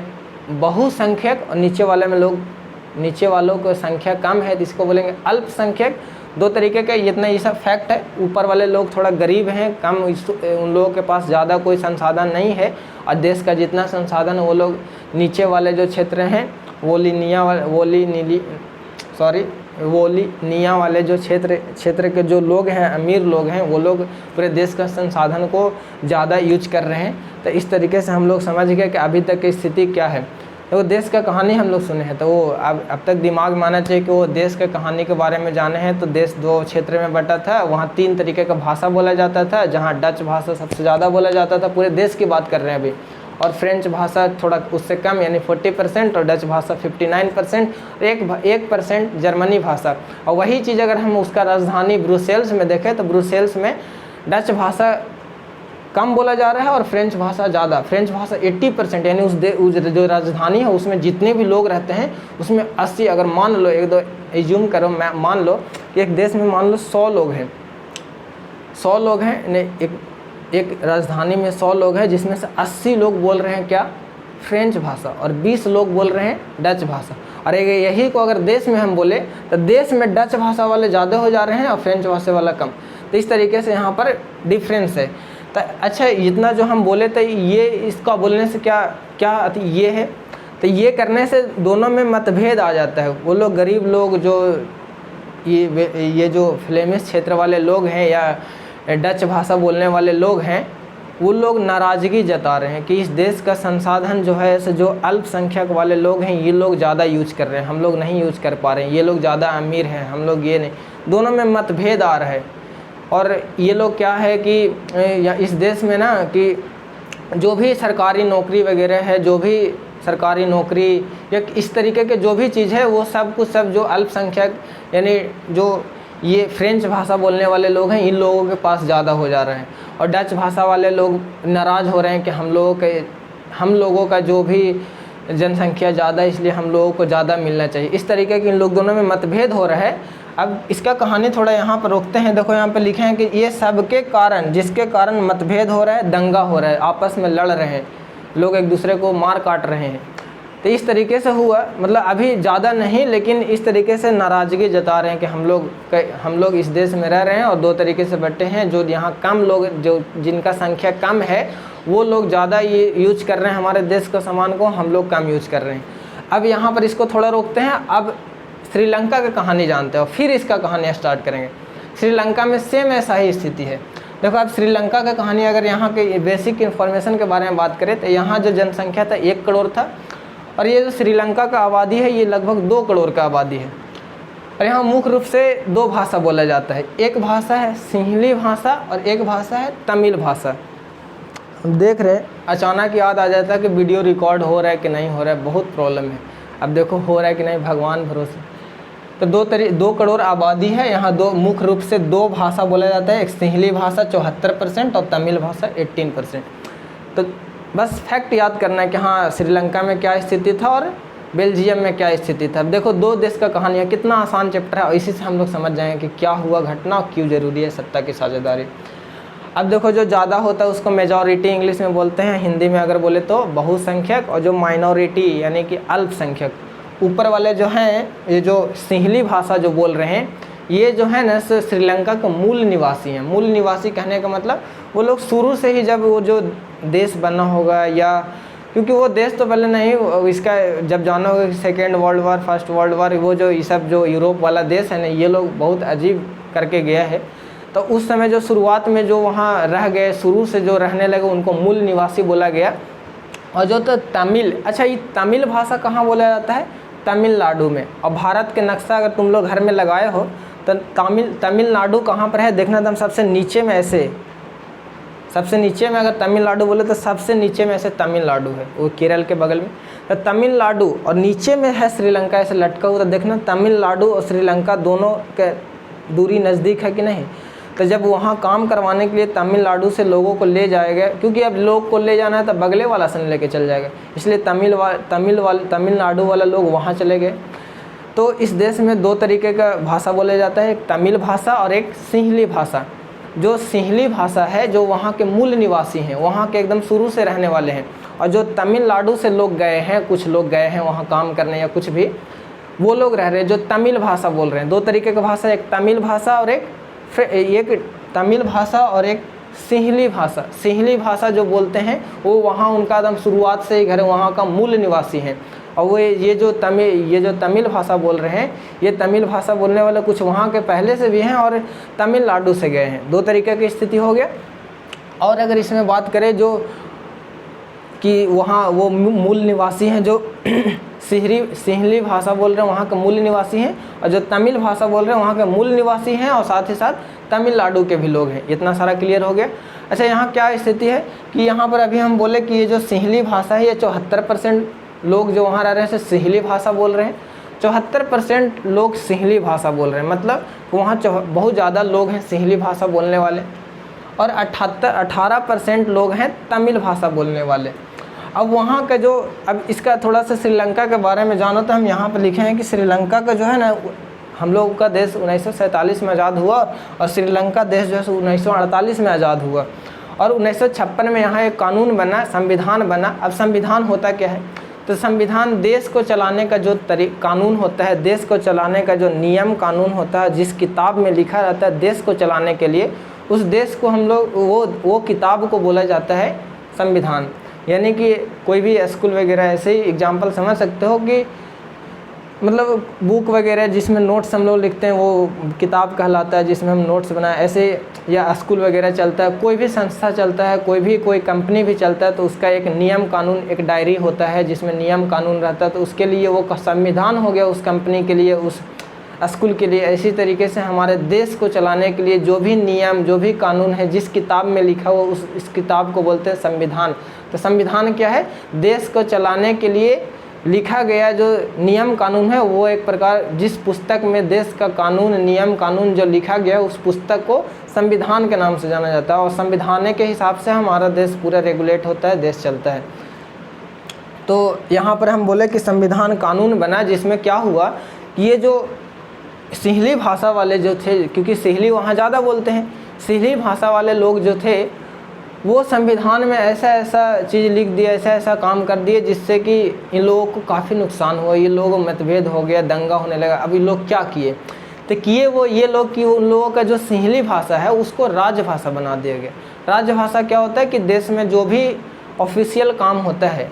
बहुसंख्यक, और नीचे वालों की संख्या कम है तो इसको बोलेंगे अल्पसंख्यक। दो तरीके का इतना ये सब फैक्ट है। ऊपर वाले लोग थोड़ा गरीब हैं, कम, उन लोगों के पास ज़्यादा कोई संसाधन नहीं है, और देश का जितना संसाधन है वो लोग नीचे वाले जो क्षेत्र हैं वोलिनिया वाले जो क्षेत्र के जो लोग हैं, अमीर लोग हैं, वो लोग पूरे देश का संसाधन को ज़्यादा यूज कर रहे हैं। तो इस तरीके से हम लोग समझ गए कि अभी तक की स्थिति क्या है। तो देश का कहानी हम लोग सुने हैं, तो वो अब तक दिमाग में आना चाहिए कि वो देश के कहानी के बारे में जाने हैं। तो देश दो क्षेत्र में बटा था, वहाँ 3 तरीके का भाषा बोला जाता था, जहाँ डच भाषा सबसे ज़्यादा बोला जाता था। पूरे देश की बात कर रहे हैं अभी। और फ्रेंच भाषा थोड़ा उससे कम यानी 40%, और डच भाषा 59%, और 1% जर्मनी भाषा। और वही चीज़ अगर हम उसका राजधानी ब्रुसेल्स में देखें तो ब्रुसेल्स में डच भाषा कम बोला जा रहा है और फ्रेंच भाषा ज़्यादा। फ्रेंच भाषा 80% यानी उस जो राजधानी है उसमें जितने भी लोग रहते हैं उसमें 80, अगर मान लो एक दो एज्यूम करो, मान लो कि एक देश में मान लो 100 लोग हैं, 100 लोग हैं, नहीं एक राजधानी में 100 लोग हैं, जिसमें से 80 लोग बोल रहे हैं क्या? फ्रेंच भाषा, और 20 लोग बोल रहे हैं डच भाषा। और यही को अगर देश में हम बोले तो देश में डच भाषा वाले ज़्यादा हो जा रहे हैं और फ्रेंच भाषा वाला कम। तो इस तरीके से यहाँ पर डिफरेंस है। तो अच्छा, इतना जो हम बोले तो ये इसका बोलने से क्या ये है, तो ये करने से दोनों में मतभेद आ जाता है। वो लोग गरीब लोग जो ये जो फ्लेमिश क्षेत्र वाले लोग हैं या डच भाषा बोलने वाले लोग हैं, वो लोग नाराज़गी जता रहे हैं कि इस देश का संसाधन जो है ऐसे जो अल्पसंख्यक वाले लोग हैं ये लोग ज़्यादा यूज कर रहे हैं, हम लोग नहीं यूज कर पा रहे हैं, ये लोग ज़्यादा अमीर हैं, हम लोग ये नहीं। दोनों में मतभेद आ रहा है। और ये लोग क्या है कि इस देश में ना कि जो भी सरकारी नौकरी वगैरह है, जो भी सरकारी नौकरी या इस तरीके के जो भी चीज़ है वो सब कुछ सब जो अल्पसंख्यक यानी जो ये फ्रेंच भाषा बोलने वाले लोग हैं इन लोगों के पास ज़्यादा हो जा रहे हैं। और डच भाषा वाले लोग नाराज़ हो रहे हैं कि हम लोगों का जो भी जनसंख्या ज़्यादा है इसलिए हम लोगों को ज़्यादा मिलना चाहिए। इस तरीके के इन लोग दोनों में मतभेद हो रहा है। अब इसका कहानी थोड़ा यहाँ पर रोकते हैं। देखो यहाँ पर लिखे हैं कि ये सबके कारण, जिसके कारण मतभेद हो रहा है, दंगा हो रहा है, आपस में लड़ रहे हैं लोग, एक दूसरे को मार काट रहे हैं। तो इस तरीके से हुआ, मतलब अभी ज़्यादा नहीं लेकिन इस तरीके से नाराज़गी जता रहे हैं कि हम लोग इस देश में रह रहे हैं और दो तरीके से बटे हैं। जो यहाँ कम लोग, जो जिनका संख्या कम है, वो लोग ज़्यादा ये यूज कर रहे हैं हमारे देश के सामान को, हम लोग कम यूज कर रहे हैं। अब यहाँ पर इसको थोड़ा रोकते हैं। अब श्रीलंका की कहानी जानते हो, फिर इसका कहानी स्टार्ट करेंगे। श्रीलंका में सेम ऐसा ही स्थिति है। देखो अब श्रीलंका का कहानी, अगर यहाँ के बेसिक इन्फॉर्मेशन के बारे में बात करें तो यहाँ जो जनसंख्या था 1 करोड़ था, और ये जो श्रीलंका का आबादी है ये लगभग 2 करोड़ का आबादी है। और यहाँ मुख्य रूप से 2 भाषा बोला जाता है। एक भाषा है सिंहली भाषा और एक भाषा है तमिल भाषा। हम देख रहे हैं, अचानक याद आ जाता है कि वीडियो रिकॉर्ड हो रहा है कि नहीं हो रहा है, बहुत प्रॉब्लम है। अब देखो हो रहा है कि नहीं, भगवान भरोसे। तो 2 करोड़ आबादी है। यहाँ मुख्य रूप से 2 भाषा बोला जाता है, एक सिंहली भाषा 74% और तमिल भाषा 18%। तो बस फैक्ट याद करना है कि हाँ श्रीलंका में क्या स्थिति था और बेल्जियम में क्या स्थिति था। अब देखो 2 देश का कहानी है, कितना आसान चैप्टर है, और इसी से हम लोग समझ जाएंगे कि क्या हुआ घटना और क्यों ज़रूरी है सत्ता की साझेदारी। अब देखो जो ज़्यादा होता है उसको मेजॉरिटी इंग्लिश में बोलते हैं, हिंदी में अगर बोले तो बहुसंख्यक, और जो माइनॉरिटी यानी कि अल्पसंख्यक ऊपर वाले जो हैं, ये जो सिंहली भाषा जो बोल रहे हैं, ये जो है ना श्रीलंका के मूल निवासी हैं। मूल निवासी कहने का मतलब वो लोग शुरू से ही, जब वो जो देश बना होगा, या क्योंकि वो देश तो पहले नहीं, इसका जब जाना होगा second world war, first world war, वो जो ये सब जो यूरोप वाला देश है ना, ये लोग बहुत अजीब करके गया है। तो उस समय जो शुरुआत में जो वहाँ रह गए, शुरू से जो रहने लगे, उनको मूल निवासी बोला गया। और जो तो तमिल, अच्छा ये तमिल भाषा कहाँ बोला जाता है? तमिलनाडु में। और भारत के नक्शा अगर तुम लोग घर में लगाए हो तो तमिलनाडु कहाँ पर है देखना, तो हम सबसे नीचे में ऐसे, सबसे नीचे में अगर तमिलनाडु बोले तो सबसे नीचे में ऐसे तमिलनाडु है, वो केरल के बगल में। तो तमिलनाडु और नीचे में है श्रीलंका ऐसे लटका हुआ। तो देखना तमिलनाडु और श्रीलंका दोनों के दूरी नज़दीक है कि नहीं। तो जब वहाँ काम करवाने के लिए तमिलनाडु से लोगों को ले जाएगा, क्योंकि अब लोग को ले जाना है तो बगले वाला से लेके चल जाएगा, इसलिए तमिलनाडु वाला लोग वहाँ चले गए। तो इस देश में दो तरीके का भाषा बोला जाता है, एक तमिल भाषा और एक सिंहली भाषा। जो सिंहली भाषा है, जो वहाँ के मूल निवासी हैं, वहाँ के एकदम शुरू से रहने वाले हैं, और जो तमिलनाडु से लोग गए हैं, कुछ लोग गए हैं वहाँ काम करने या कुछ भी, वो लोग रह रहे हैं जो तमिल भाषा बोल रहे हैं। दो तरीके का भाषा, एक तमिल भाषा और एक तमिल भाषा और एक सिंहली भाषा। सिंहली भाषा जो बोलते हैं वो वहाँ उनका एकदम शुरुआत से ही घर, वहाँ का मूल निवासी हैं। और वो ये जो तमिल भाषा बोल रहे हैं, ये तमिल भाषा बोलने वाले कुछ वहाँ के पहले से भी हैं और तमिलनाडु से गए हैं। दो तरीके की स्थिति हो गया। और अगर इसमें बात करें जो कि वहाँ वो मूल निवासी हैं, जो सिंहली भाषा बोल रहे हैं वहाँ के मूल निवासी हैं, और जो तमिल भाषा बोल रहे हैं वहाँ के मूल निवासी हैं, और साथ ही साथ तमिलनाडु के भी लोग हैं। इतना सारा क्लियर हो गया। अच्छा, यहाँ क्या स्थिति है कि यहाँ पर अभी हम बोले कि ये जो सिंहली भाषा है, ये 74% लोग जो वहाँ रह रहे हैं सिंहली भाषा बोल रहे हैं। 74% लोग सिंहली भाषा बोल रहे हैं, मतलब वहाँ बहुत ज़्यादा लोग हैं सिंहली भाषा बोलने वाले, और 18% लोग हैं तमिल भाषा बोलने वाले। अब वहाँ का जो, अब इसका थोड़ा सा श्रीलंका के बारे में जानो तो हम यहाँ पर लिखे हैं कि श्रीलंका का जो है ना, हम लोग का देश 1947 में आज़ाद हुआ, और श्रीलंका देश जो है 1948 में आज़ाद हुआ, और 1956 में यहाँ एक कानून बना, संविधान बना। अब संविधान होता क्या है? तो संविधान देश को चलाने का जो कानून होता है, देश को चलाने का जो नियम कानून होता है, जिस किताब में लिखा रहता है देश को चलाने के लिए, उस देश को हम लोग वो किताब को बोला जाता है संविधान। यानी कि कोई भी स्कूल वगैरह ऐसे ही एग्जाम्पल समझ सकते हो कि मतलब बुक वगैरह जिसमें नोट्स हम लोग लिखते हैं वो किताब कहलाता है, जिसमें हम नोट्स बनाए। ऐसे या स्कूल वगैरह चलता है, कोई भी संस्था चलता है, कोई कंपनी भी चलता है, तो उसका एक नियम कानून, एक डायरी होता है जिसमें नियम कानून रहता है। तो उसके लिए वो संविधान हो गया उस कंपनी के लिए, उस स्कूल के लिए। इसी तरीके से हमारे देश को चलाने के लिए जो भी नियम, जो भी कानून है, जिस किताब में लिखा हुआ इस किताब को बोलते हैं संविधान। तो संविधान क्या है? देश को चलाने के लिए लिखा गया जो नियम कानून है, वो एक प्रकार जिस पुस्तक में देश का कानून, नियम कानून जो लिखा गया उस पुस्तक को संविधान के नाम से जाना जाता है। और संविधान के हिसाब से हमारा देश पूरा रेगुलेट होता है, देश चलता है। तो यहाँ पर हम बोले कि संविधान कानून बना, जिसमें क्या हुआ, ये जो सिंहली भाषा वाले जो थे, क्योंकि सिंहली वहाँ ज़्यादा बोलते हैं, सिंहली भाषा वाले लोग जो थे वो संविधान में ऐसा चीज़ लिख दिया, ऐसा काम कर दिए, जिससे कि इन लोगों को काफ़ी नुकसान हुआ। ये लोगों मतभेद हो गया, दंगा होने लगा। अब ये लोग क्या किए? तो किए वो ये लोग कि उन लोगों का जो सिंहली भाषा है उसको राजभाषा बना दिया गया। राजभाषा क्या होता है कि देश में जो भी ऑफिशियल काम होता है,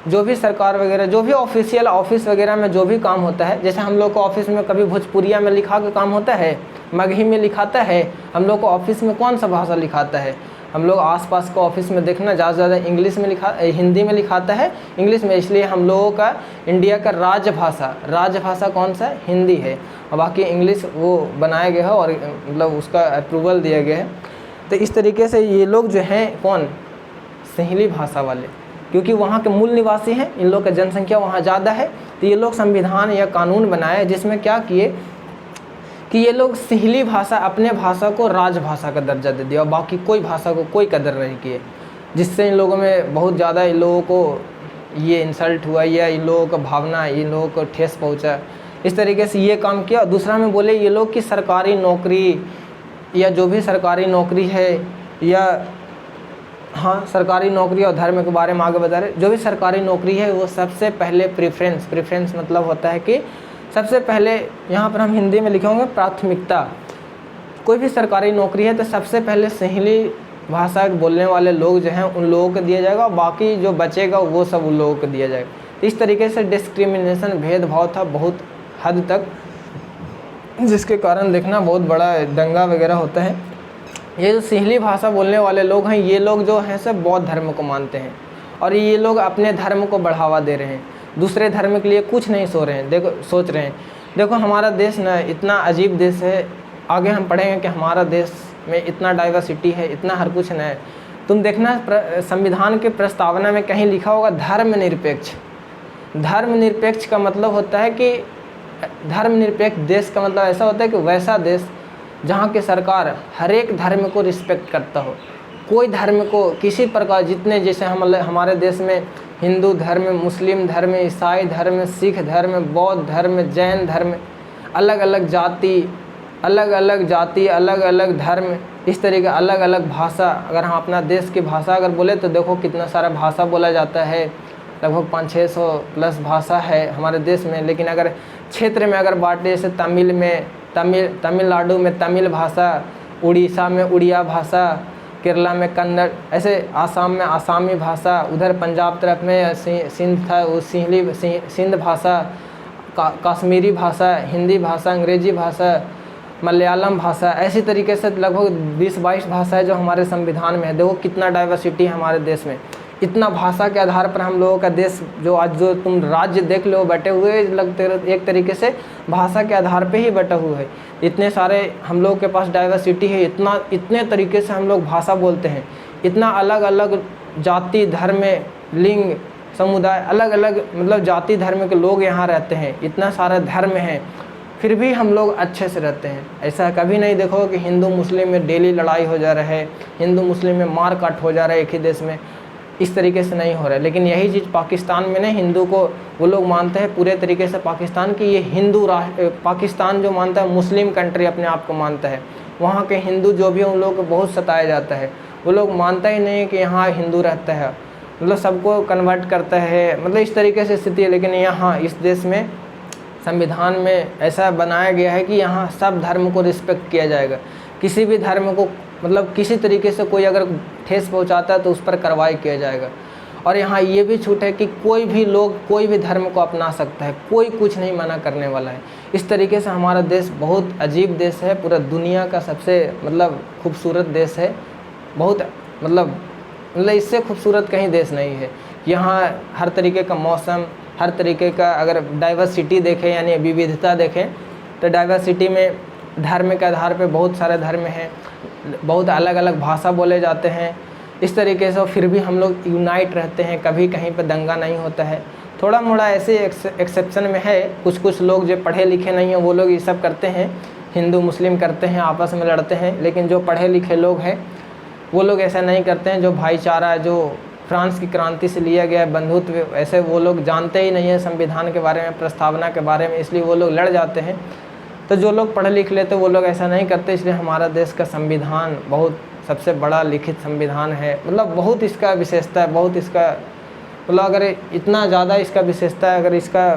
जो भी सरकार वगैरह, जो भी ऑफिशियल ऑफिस वगैरह में जो भी काम होता है, जैसे हम लोग को ऑफिस में कभी भोजपुरिया में लिखा के काम होता है, मगही में लिखाता है, हम लोग को ऑफिस में कौन सा भाषा लिखाता है? हम लोग आसपास का ऑफिस में देखना ज़्यादा इंग्लिश में हिंदी में लिखाता है, इंग्लिश में। इसलिए हम लोगों का इंडिया का राजभाषा कौन सा? हिंदी है। और बाकी इंग्लिश वो बनाया गया है और मतलब उसका अप्रूवल दिया गया है। तो इस तरीके से ये लोग जो हैं कौन? सिंहली भाषा वाले, क्योंकि वहाँ के मूल निवासी हैं, इन लोग का जनसंख्या वहाँ ज़्यादा है। तो ये लोग संविधान या कानून बनाए जिसमें क्या किए कि ये लोग सिंहली भाषा, अपने भाषा को राजभाषा का दर्जा दे दिया और बाकी कोई भाषा को कोई कदर नहीं किए, जिससे इन लोगों में बहुत ज़्यादा इन लोगों को ये इंसल्ट हुआ या इन लोगों का भावना, इन लोगों को ठेस पहुंचा। इस तरीके से ये काम किया। दूसरा में बोले ये लोग की सरकारी नौकरी या जो भी सरकारी नौकरी है या हाँ, सरकारी नौकरी और धर्म के बारे में आगे बता रहे। जो भी सरकारी नौकरी है वो सबसे पहले प्रेफरेंस मतलब होता है कि सबसे पहले, यहाँ पर हम हिंदी में लिखे होंगे प्राथमिकता। कोई भी सरकारी नौकरी है तो सबसे पहले सहेली भाषा बोलने वाले लोग जो हैं उन लोगों को दिया जाएगा, बाकी जो बचेगा वो सब उन लोगों को दिया जाएगा। इस तरीके से डिस्क्रिमिनेशन, भेदभाव था बहुत हद तक, जिसके कारण देखना बहुत बड़ा दंगा वगैरह होता है। ये जो सिंहली भाषा बोलने वाले लोग हैं, ये लोग जो हैं सब बौद्ध धर्म को मानते हैं और ये लोग अपने धर्म को बढ़ावा दे रहे हैं, दूसरे धर्म के लिए कुछ नहीं सोच रहे हैं। देखो हमारा देश ना इतना अजीब देश है, आगे हम पढ़ेंगे कि हमारा देश में इतना डाइवर्सिटी है, इतना हर कुछ न है। तुम देखना संविधान के प्रस्तावना में कहीं लिखा होगा धर्मनिरपेक्ष। धर्मनिरपेक्ष का मतलब होता है कि धर्मनिरपेक्ष देश का मतलब ऐसा होता है कि वैसा देश जहाँ की सरकार हर एक धर्म को रिस्पेक्ट करता हो, कोई धर्म को किसी प्रकार, जितने जैसे हमारे देश में हिंदू धर्म, मुस्लिम धर्म, ईसाई धर्म, सिख धर्म, बौद्ध धर्म, जैन धर्म, अलग अलग जाति, अलग अलग धर्म, इस तरीके अलग अलग भाषा। अगर हम अपना देश की भाषा अगर बोले तो देखो कितना सारा भाषा बोला जाता है, लगभग 500-600 प्लस भाषा है हमारे देश में। लेकिन अगर क्षेत्र में अगर बांटे, जैसे तमिल में तमिलनाडु में तमिल भाषा, उड़ीसा में उड़िया भाषा, केरला में कन्नड़, ऐसे आसाम में आसामी भाषा, उधर पंजाब तरफ में सिंध था वो सिंध भाषा, कश्मीरी भाषा, हिंदी भाषा, अंग्रेजी भाषा, मलयालम भाषा, ऐसी तरीके से लगभग 20-22 भाषा है जो हमारे संविधान में है। देखो कितना डाइवर्सिटी है हमारे देश में। इतना भाषा के आधार पर हम लोगों का देश, जो आज जो तुम राज्य देख लो बटे हुए, लगते एक तरीके से भाषा के आधार पे ही बटा हुआ है। इतने सारे हम लोगों के पास डाइवर्सिटी है, इतने तरीके से हम लोग भाषा बोलते हैं, इतना अलग अलग जाति, धर्म, लिंग, समुदाय, अलग अलग मतलब जाति धर्म के लोग यहाँ रहते हैं, इतना सारा धर्म है, फिर भी हम लोग अच्छे से रहते हैं। ऐसा कभी नहीं देखो कि हिंदू मुस्लिम में डेली लड़ाई हो जा रहा है, हिंदू मुस्लिम में मार काट हो जा रहा है एक ही देश में, इस तरीके से नहीं हो रहा है। लेकिन यही चीज़ पाकिस्तान में नहीं, हिंदू को वो लोग मानते हैं पूरे तरीके से पाकिस्तान की, ये हिंदू राष्ट्र, पाकिस्तान जो मानता है मुस्लिम कंट्री अपने आप को मानता है, वहाँ के हिंदू जो भी उन लोग को बहुत सताया जाता है। वो लोग मानता ही नहीं कि यहाँ हिंदू रहता है, मतलब सबको कन्वर्ट करता है, मतलब इस तरीके से स्थिति है। लेकिन यहाँ इस देश में संविधान में ऐसा बनाया गया है कि यहाँ सब धर्म को रिस्पेक्ट किया जाएगा। किसी भी धर्म को मतलब किसी तरीके से कोई अगर ठेस पहुँचाता है तो उस पर कार्रवाई किया जाएगा। और यहाँ ये भी छूट है कि कोई भी लोग कोई भी धर्म को अपना सकता है, कोई कुछ नहीं मना करने वाला है। इस तरीके से हमारा देश बहुत अजीब देश है, पूरा दुनिया का सबसे मतलब खूबसूरत देश है, बहुत मतलब इससे खूबसूरत कहीं देश नहीं है। यहाँ हर तरीके का मौसम, हर तरीके का अगर डाइवर्सिटी देखें यानी विविधता देखें तो डाइवर्सिटी में धर्म के आधार पे बहुत सारे धर्म हैं, बहुत अलग अलग भाषा बोले जाते हैं, इस तरीके से फिर भी हम लोग यूनाइट रहते हैं, कभी कहीं पे दंगा नहीं होता है। थोड़ा मोड़ा ऐसे एक्सेप्शन में है, कुछ लोग जो पढ़े लिखे नहीं हैं वो लोग ये सब करते हैं, हिंदू मुस्लिम करते हैं, आपस में लड़ते हैं। लेकिन जो पढ़े लिखे लोग हैं वो लोग ऐसा नहीं करते हैं। जो भाईचारा, जो फ्रांस की क्रांति से लिया गया बंधुत्व, ऐसे वो लोग जानते ही नहीं है संविधान के बारे में, प्रस्तावना के बारे में, इसलिए वो लोग लड़ जाते हैं। तो जो लोग पढ़ लिख लेते वो लोग ऐसा नहीं करते, इसलिए हमारा देश का संविधान बहुत सबसे बड़ा लिखित संविधान है। मतलब बहुत इसका विशेषता है, बहुत इसका मतलब अगर इतना ज़्यादा इसका विशेषता है, अगर इसका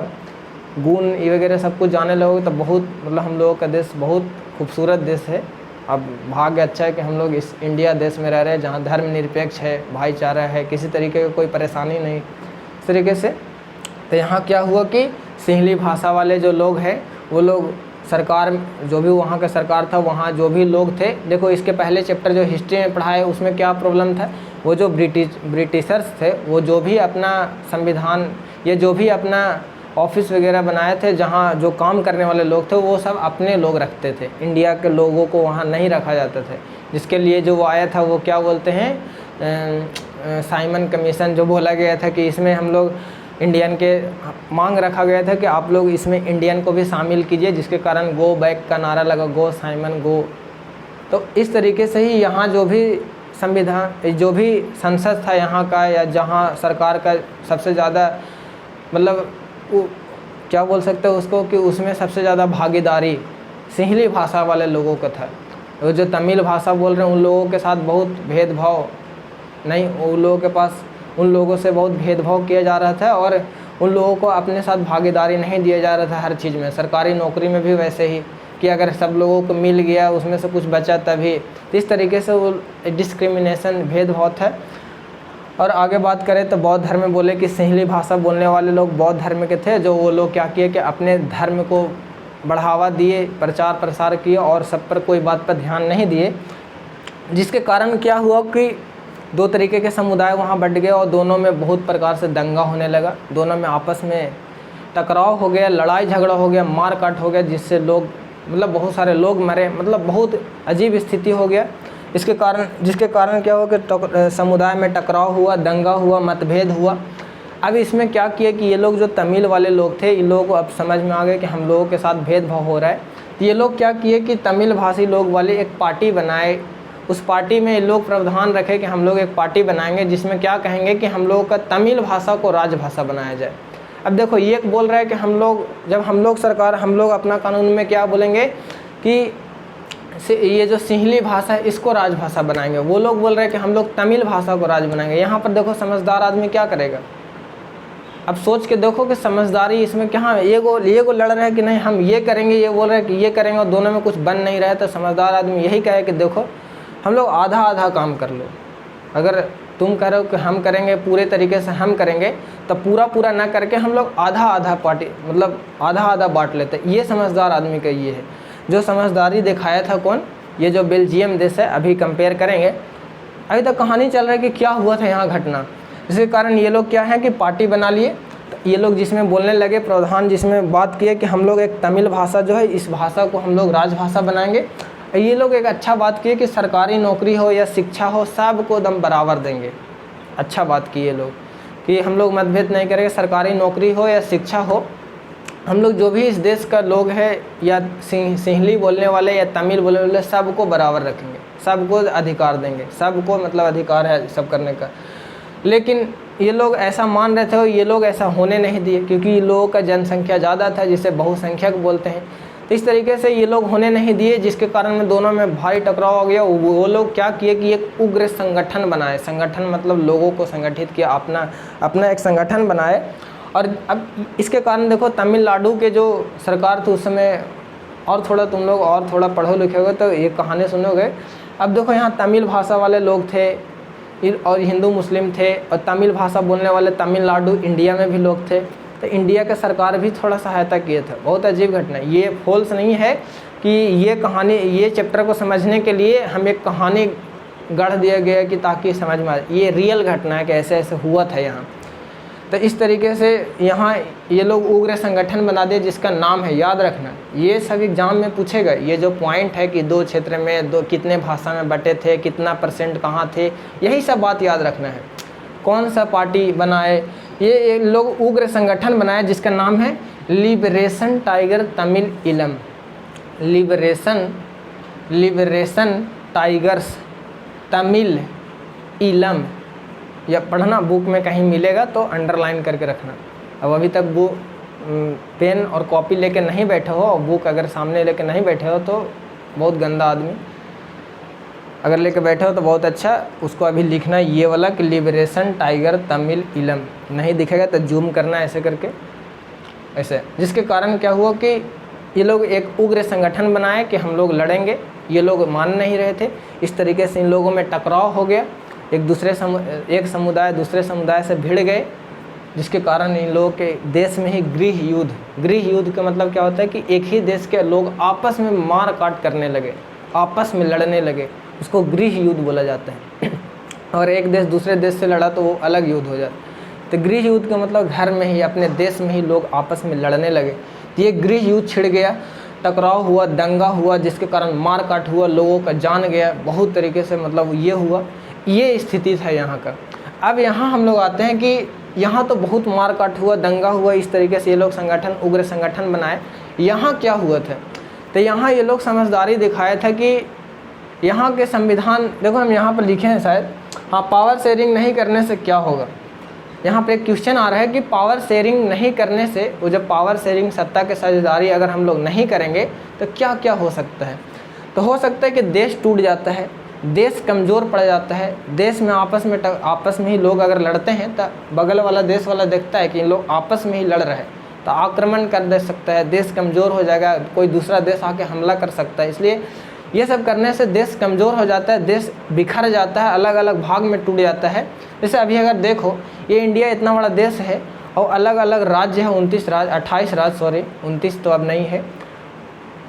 गुण वगैरह सब कुछ जाने लगोगे तो बहुत मतलब हम लोगों का देश बहुत खूबसूरत देश है। अब भाग्य अच्छा है कि हम लोग इस इंडिया देश में रह रहे हैं जहाँ धर्मनिरपेक्ष है, भाईचारा है, किसी तरीके की कोई परेशानी नहीं इस तरीके से। तो यहाँ क्या हुआ कि सिंहली भाषा वाले जो लोग हैं वो लोग सरकार, जो भी वहाँ का सरकार था, वहाँ जो भी लोग थे, देखो इसके पहले चैप्टर जो हिस्ट्री में पढ़ा है उसमें क्या प्रॉब्लम था, वो जो ब्रिटिशर्स थे वो जो भी अपना संविधान, ये जो भी अपना ऑफिस वगैरह बनाए थे, जहाँ जो काम करने वाले लोग थे वो सब अपने लोग रखते थे, इंडिया के लोगों को वहाँ नहीं रखा जाता था। जिसके लिए जो वो आया था वो क्या बोलते हैं, साइमन कमीशन जो बोला गया था कि इसमें हम लोग इंडियन के मांग रखा गया था कि आप लोग इसमें इंडियन को भी शामिल कीजिए, जिसके कारण गो बैक का नारा लगा, गो साइमन गो। तो इस तरीके से ही यहाँ जो भी संविधान, जो भी संसद था यहाँ का, या जहाँ सरकार का सबसे ज़्यादा मतलब क्या बोल सकते हैं उसको, कि उसमें सबसे ज़्यादा भागीदारी सिंहली भाषा वाले लोगों का था। वो जो तमिल भाषा बोल रहे हैं उन लोगों के साथ बहुत भेदभाव नहीं, उन लोगों के पास उन लोगों से बहुत भेदभाव किया जा रहा था और उन लोगों को अपने साथ भागीदारी नहीं दिया जा रहा था हर चीज़ में। सरकारी नौकरी में भी वैसे ही कि अगर सब लोगों को मिल गया उसमें से कुछ बचा तभी, तो इस तरीके से वो डिस्क्रिमिनेशन, भेदभाव था। और आगे बात करें तो बौद्ध धर्म में बोले कि सिंहली भाषा बोलने वाले लोग बौद्ध धर्म के थे, जो वो लोग क्या किए कि अपने धर्म को बढ़ावा दिए, प्रचार प्रसार किए और सब पर कोई बात पर ध्यान नहीं दिए, जिसके कारण क्या हुआ कि दो तरीके के समुदाय वहाँ बढ़ गए और दोनों में बहुत प्रकार से दंगा होने लगा, दोनों में आपस में टकराव हो गया, लड़ाई झगड़ा हो गया, मार काट हो गया, जिससे लोग मतलब बहुत सारे लोग मरे, मतलब बहुत अजीब स्थिति हो गया। जिसके कारण क्या हुआ कि समुदाय में टकराव हुआ, दंगा हुआ, मतभेद हुआ। अब इसमें क्या किया कि ये लोग जो तमिल वाले लोग थे, इन लोगों को अब समझ में आ गया कि हम लोगों के साथ भेदभाव हो रहा है, तो ये लोग क्या किए कि तमिल भाषी लोग वाले एक पार्टी बनाए। उस पार्टी में ये लोग प्रावधान रखे कि हम लोग एक पार्टी बनाएंगे जिसमें क्या कहेंगे कि हम लोगों का तमिल भाषा को राजभाषा बनाया जाए। अब देखो, ये बोल रहा है कि हम लोग अपना कानून में क्या बोलेंगे कि ये जो सिंहली भाषा है इसको राजभाषा बनाएंगे। वो लोग बोल रहे हैं कि हम लोग तमिल भाषा को राज बनाएंगे। यहाँ पर देखो समझदार आदमी क्या करेगा, अब सोच के देखो कि समझदारी इसमें क्या है। ये को लड़ रहे हैं कि नहीं हम ये करेंगे, ये बोल रहे हैं कि ये करेंगे, और दोनों में कुछ बन नहीं रहा है। तो समझदार आदमी यही कहे कि देखो हम लोग आधा आधा काम कर लो। अगर तुम कह रहे हो कि हम करेंगे पूरे तरीके से हम करेंगे, तो पूरा ना करके हम लोग आधा आधा पार्टी मतलब आधा आधा बांट लेते। ये समझदार आदमी का ये है जो समझदारी दिखाया था। कौन? ये जो बेल्जियम देश है। अभी कंपेयर करेंगे, अभी तक कहानी चल रहा है कि क्या हुआ था यहाँ घटना। इसके कारण ये लोग क्या है कि पार्टी बना लिए। तो ये लोग जिसमें बोलने लगे, प्रावधान जिसमें बात किए कि हम लोग एक तमिल भाषा जो है इस भाषा को हम लोग राजभाषा बनाएंगे। ये लोग एक अच्छा बात किए कि सरकारी नौकरी हो या शिक्षा हो सबको दम बराबर देंगे। अच्छा बात की ये लोग कि हम लोग मतभेद नहीं करेंगे, सरकारी नौकरी हो या शिक्षा हो, हम लोग जो भी इस देश का लोग है या सिंहली बोलने वाले या तमिल बोलने वाले सबको बराबर रखेंगे, सबको अधिकार देंगे, सबको मतलब अधिकार है सब करने का। लेकिन ये लोग ऐसा मान रहे थे, ये लोग ऐसा होने नहीं दिए क्योंकि लोगों का जनसंख्या ज़्यादा था जिसे बहुसंख्यक बोलते हैं। तो इस तरीके से ये लोग होने नहीं दिए, जिसके कारण में दोनों में भारी टकराव हो गया। वो लोग क्या किए कि एक उग्र संगठन बनाए। संगठन मतलब लोगों को संगठित किया, अपना एक संगठन बनाए। और अब इसके कारण देखो तमिलनाडु के जो सरकार थी उस समय, और थोड़ा तुम लोग और थोड़ा पढ़ो लिखे होगे तो ये कहानी सुनोगे। अब देखो यहाँ तमिल भाषा वाले लोग थे और हिंदू मुस्लिम थे, और तमिल भाषा बोलने वाले तमिलनाडु इंडिया में भी लोग थे। तो इंडिया का सरकार भी थोड़ा सहायता किए थे। बहुत अजीब घटना। ये फॉल्स नहीं है कि ये कहानी, ये चैप्टर को समझने के लिए हम एक कहानी गढ़ दिया गया कि ताकि समझ में आए। ये रियल घटना है कि ऐसे ऐसे हुआ था यहाँ। तो इस तरीके से यहाँ ये लोग उग्र संगठन बना दिए जिसका नाम है, याद रखना, ये सब एग्जाम में पूछेगा। ये जो पॉइंट है कि दो क्षेत्र में कितने भाषा में बटे थे, कितना % कहाँ थे, यही सब बात याद रखना है। कौन सा पार्टी बनाए, ये लोग उग्र संगठन बनाए जिसका नाम है लिबरेशन टाइगर तमिल इलम। लिबरेशन टाइगर्स तमिल इलम। या पढ़ना, बुक में कहीं मिलेगा तो अंडरलाइन करके रखना। अब अभी तक वो पेन और कॉपी लेके नहीं बैठे हो और बुक अगर सामने लेके नहीं बैठे हो तो बहुत गंदा आदमी। अगर लेके बैठे हो तो बहुत अच्छा, उसको अभी लिखना ये वाला कि लिबरेशन टाइगर तमिल इलम। नहीं दिखेगा तो जूम करना ऐसे करके, ऐसे। जिसके कारण क्या हुआ कि ये लोग एक उग्र संगठन बनाए कि हम लोग लड़ेंगे। ये लोग मान नहीं रहे थे। इस तरीके से इन लोगों में टकराव हो गया। एक समुदाय दूसरे समुदाय से भिड़ गए, जिसके कारण इन लोगों के देश में ही गृह युद्ध का मतलब क्या होता है कि एक ही देश के लोग आपस में मार काट करने लगे, आपस में लड़ने लगे, उसको गृह युद्ध बोला जाता है। और एक देश दूसरे देश से लड़ा तो वो अलग युद्ध हो जाता। तो गृह युद्ध का मतलब घर में ही, अपने देश में ही लोग आपस में लड़ने लगे। ये गृह युद्ध छिड़ गया, टकराव हुआ, दंगा हुआ, जिसके कारण मार काट हुआ, लोगों का जान गया, बहुत तरीके से मतलब ये हुआ। ये स्थिति था यहाँ का। अब यहाँ हम लोग आते हैं कि यहाँ तो बहुत मार काट हुआ, दंगा हुआ, इस तरीके से ये लोग उग्र संगठन बनाए। यहाँ क्या हुआ था? तो यहाँ ये लोग समझदारी दिखाया था कि यहाँ के संविधान, देखो हम यहाँ पर लिखे हैं शायद, हाँ, पावर शेयरिंग नहीं करने से क्या होगा। यहाँ पे एक क्वेश्चन आ रहा है कि पावर शेयरिंग नहीं करने से, वो जब पावर शेयरिंग सत्ता के साझेदारी अगर हम लोग नहीं करेंगे तो क्या क्या हो सकता है। तो हो सकता है कि देश टूट जाता है, देश कमज़ोर पड़ जाता है। देश में आपस में ही लोग अगर लड़ते हैं तो बगल वाला देश वाला देखता है कि इन लोग आपस में ही लड़ रहे हैं, तो आक्रमण कर दे सकता है, देश कमज़ोर हो जाएगा, कोई दूसरा देश आके हमला कर सकता है। इसलिए ये सब करने से देश कमज़ोर हो जाता है, देश बिखर जाता है, अलग अलग भाग में टूट जाता है। जैसे अभी अगर देखो, ये इंडिया इतना बड़ा देश है और अलग अलग राज्य है, 28 राज्य, 29 तो अब नहीं है,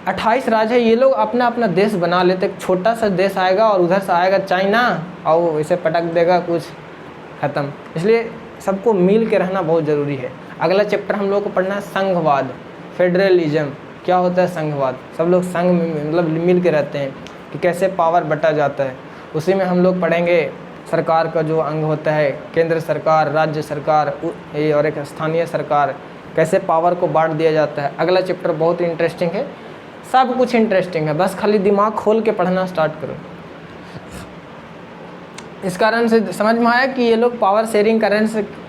28 राज्य है। ये लोग अपना अपना देश बना लेते। एक छोटा सा देश आएगा और उधर से आएगा चाइना और इसे पटक देगा, कुछ ख़त्म। इसलिए सबको मिल के रहना बहुत ज़रूरी है। अगला चैप्टर हम लोग को पढ़ना है संघवाद, फेडरलिज्म। क्या होता है संघवाद? सब लोग संघ में मतलब मिल के रहते हैं कि कैसे पावर बटा जाता है। उसी में हम लोग पढ़ेंगे सरकार का जो अंग होता है, केंद्र सरकार, राज्य सरकार और एक स्थानीय सरकार, कैसे पावर को बांट दिया जाता है। अगला चैप्टर बहुत इंटरेस्टिंग है, सब कुछ इंटरेस्टिंग है, बस खाली दिमाग खोल के पढ़ना स्टार्ट करो। इस कारण से समझ में आया कि ये लोग पावर शेयरिंग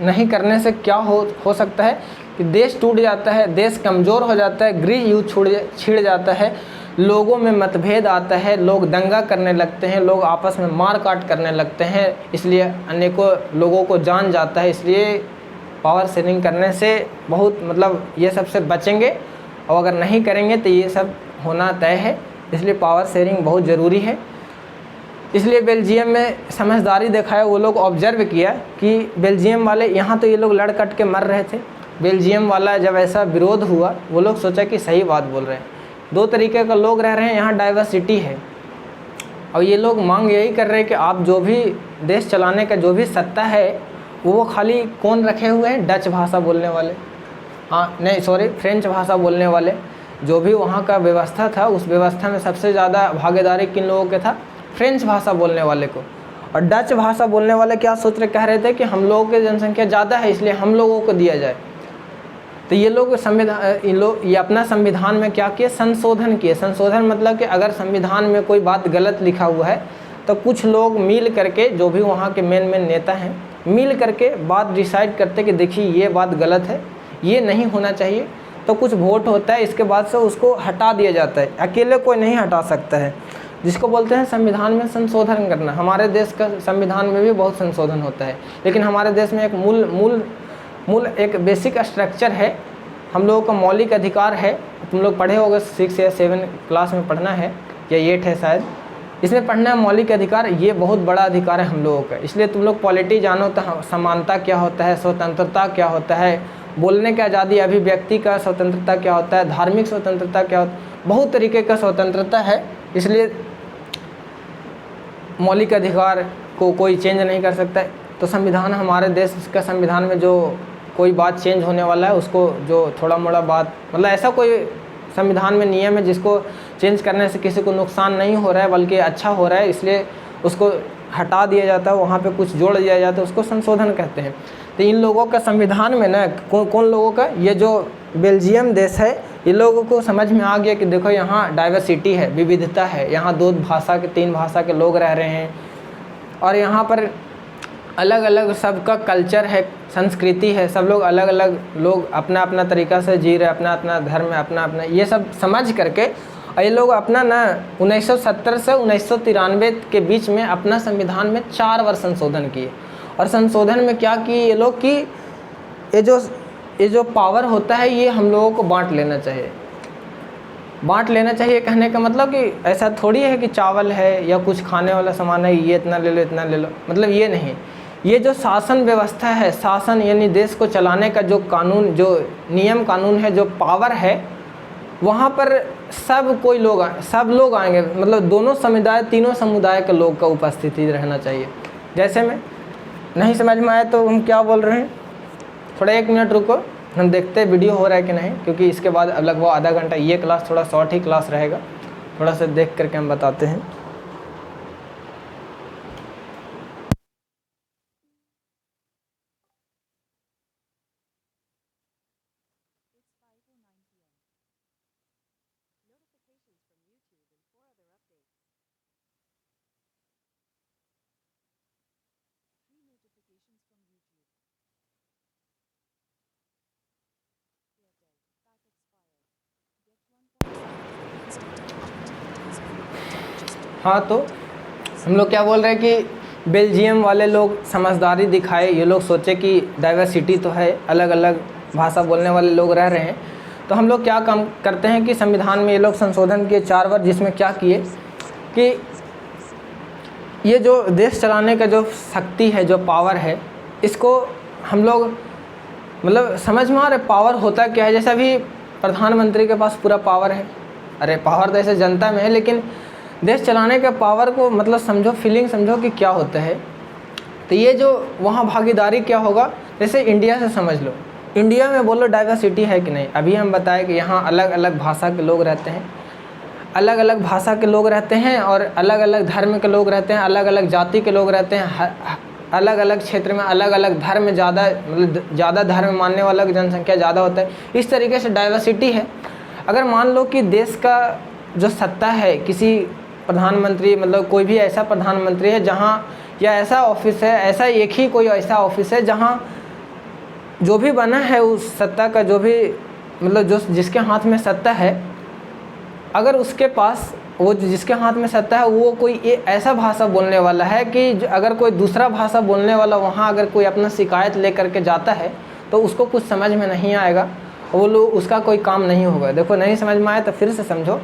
नहीं करने से क्या हो सकता है कि देश टूट जाता है, देश कमज़ोर हो जाता है, गृह युद्ध छिड़ जाता है, लोगों में मतभेद आता है, लोग दंगा करने लगते हैं, लोग आपस में मार काट करने लगते हैं, इसलिए अनेकों लोगों को जान जाता है। इसलिए पावर शेयरिंग करने से बहुत मतलब ये सब से बचेंगे, और अगर नहीं करेंगे तो ये सब होना तय है। इसलिए पावर शेयरिंग बहुत ज़रूरी है। इसलिए बेल्जियम में समझदारी दिखाया, वो लोग ऑब्जर्व किया कि बेल्जियम वाले, यहाँ तो ये लोग लड़ कट के मर रहे थे, बेल्जियम वाला जब ऐसा विरोध हुआ, वो लोग सोचा कि सही बात बोल रहे हैं, 2 तरीके का लोग रह रहे हैं, यहाँ डाइवर्सिटी है, और ये लोग मांग यही कर रहे हैं कि आप जो भी देश चलाने का जो भी सत्ता है वो खाली कौन रखे हुए हैं? डच भाषा बोलने वाले, फ्रेंच भाषा बोलने वाले। जो भी वहाँ का व्यवस्था था, उस व्यवस्था में सबसे ज़्यादा भागीदारी किन लोगों के था? फ्रेंच भाषा बोलने वाले को। और डच भाषा बोलने वाले क्या सोच रहे, कह रहे थे कि हम लोगों की जनसंख्या ज़्यादा है, इसलिए हम लोगों को दिया जाए। तो ये लोग ये अपना संविधान में क्या किए? संशोधन किए। संशोधन मतलब कि अगर संविधान में कोई बात गलत लिखा हुआ है तो कुछ लोग मिल करके, जो भी वहाँ के मेन नेता हैं, मिल करके बात डिसाइड करते कि देखिए ये बात गलत है, ये नहीं होना चाहिए, तो कुछ वोट होता है, इसके बाद से उसको हटा दिया जाता है। अकेले कोई नहीं हटा सकता है, जिसको बोलते हैं संविधान में संशोधन करना। हमारे देश का संविधान में भी बहुत संशोधन होता है, लेकिन हमारे देश में एक मूल एक बेसिक स्ट्रक्चर है, हम लोगों का मौलिक अधिकार है। तुम लोग पढ़े होगे, 6 या 7 क्लास में पढ़ना है, या 8 है शायद, इसमें पढ़ना है मौलिक अधिकार। ये बहुत बड़ा अधिकार है हम लोगों का। इसलिए तुम लोग पॉलिटी जानो तो समानता क्या होता है, स्वतंत्रता क्या होता है, बोलने की आज़ादी, अभिव्यक्ति का स्वतंत्रता क्या होता है, धार्मिक स्वतंत्रता क्या होता है, बहुत तरीके का स्वतंत्रता है। इसलिए मौलिक अधिकार को कोई चेंज नहीं कर सकता है। तो संविधान, हमारे देश का संविधान में जो कोई बात चेंज होने वाला है, उसको जो थोड़ा मोड़ा बात, मतलब ऐसा कोई संविधान में नियम है जिसको चेंज करने से किसी को नुकसान नहीं हो रहा है बल्कि अच्छा हो रहा है, इसलिए उसको हटा दिया जाता है, वहाँ पे कुछ जोड़ दिया जाता है, उसको संशोधन कहते हैं। तो इन लोगों का संविधान में ना, कौन लोगों का, ये जो बेल्जियम देश है, ये लोगों को समझ में आ गया कि देखो यहाँ डाइवर्सिटी है, विविधता है, यहाँ 3 भाषा के लोग रह रहे हैं, और यहाँ पर अलग अलग सबका कल्चर है, संस्कृति है, सब लोग अलग अलग लोग अपना अपना तरीक़ा से जी रहे, अपना अपना धर्म है, अपना अपना, ये सब समझ करके ये लोग अपना ना 1970 से 1993 के बीच में अपना संविधान में 4 बार संशोधन किए। और संशोधन में क्या किए ये लोग कि ये जो पावर होता है ये हम लोगों को बांट लेना चाहिए। कहने का मतलब कि ऐसा थोड़ी है कि चावल है या कुछ खाने वाला सामान है, ये इतना ले लो, मतलब ये नहीं। ये जो शासन व्यवस्था है, शासन यानी देश को चलाने का जो कानून, जो नियम कानून है, जो पावर है, वहाँ पर सब लोग आएंगे, मतलब दोनों समुदाय, तीनों समुदाय के लोग का उपस्थिति रहना चाहिए। जैसे में नहीं समझ में आया तो हम क्या बोल रहे हैं, थोड़ा 1 मिनट रुको, हम देखते हैं वीडियो हो रहा है कि नहीं, क्योंकि इसके बाद लगभग आधा घंटा ये क्लास थोड़ा शॉर्ट ही क्लास रहेगा, थोड़ा सा देख करके हम बताते हैं। हाँ, तो हम लोग क्या बोल रहे हैं कि बेल्जियम वाले लोग समझदारी दिखाए, ये लोग सोचे कि डाइवर्सिटी तो है, अलग अलग भाषा बोलने वाले लोग रह रहे हैं, तो हम लोग क्या काम करते हैं कि संविधान में ये लोग संशोधन किए 4 बार, जिसमें क्या किए कि ये जो देश चलाने का जो शक्ति है, जो पावर है, इसको हम लोग मतलब समझ में आ रहे पावर होता क्या है। जैसे अभी प्रधानमंत्री के पास पूरा पावर है, अरे पावर तो ऐसे जनता में है, लेकिन देश चलाने के पावर को मतलब समझो, फीलिंग समझो कि क्या होता है। तो ये जो वहाँ भागीदारी क्या होगा, जैसे इंडिया से समझ लो, इंडिया में बोलो डाइवर्सिटी है कि नहीं। अभी हम बताए कि यहाँ अलग अलग भाषा के लोग रहते हैं, अलग अलग भाषा के लोग रहते हैं, और अलग अलग धर्म के लोग रहते हैं, अलग अलग जाति के लोग रहते हैं, अलग अलग क्षेत्र में अलग अलग धर्म ज़्यादा, मतलब ज़्यादा धर्म मानने वाला की जनसंख्या ज़्यादा होता है। इस तरीके से डाइवर्सिटी है। अगर मान लो कि देश का जो सत्ता है, किसी प्रधानमंत्री, मतलब कोई भी ऐसा प्रधानमंत्री है जहाँ, या ऐसा ऑफिस है, ऐसा एक ही कोई ऐसा ऑफिस है जहाँ जो भी बना है उस सत्ता का, जो भी मतलब जो जिसके हाथ में सत्ता है, अगर उसके पास वो जिसके हाथ में सत्ता है वो कोई ऐसा भाषा बोलने वाला है कि अगर कोई दूसरा भाषा बोलने वाला वहाँ अगर कोई अपना शिकायत लेकर के जाता है तो उसको कुछ समझ में नहीं आएगा, वो लोग उसका कोई काम नहीं होगा। देखो नहीं समझ में आया तो फिर से समझो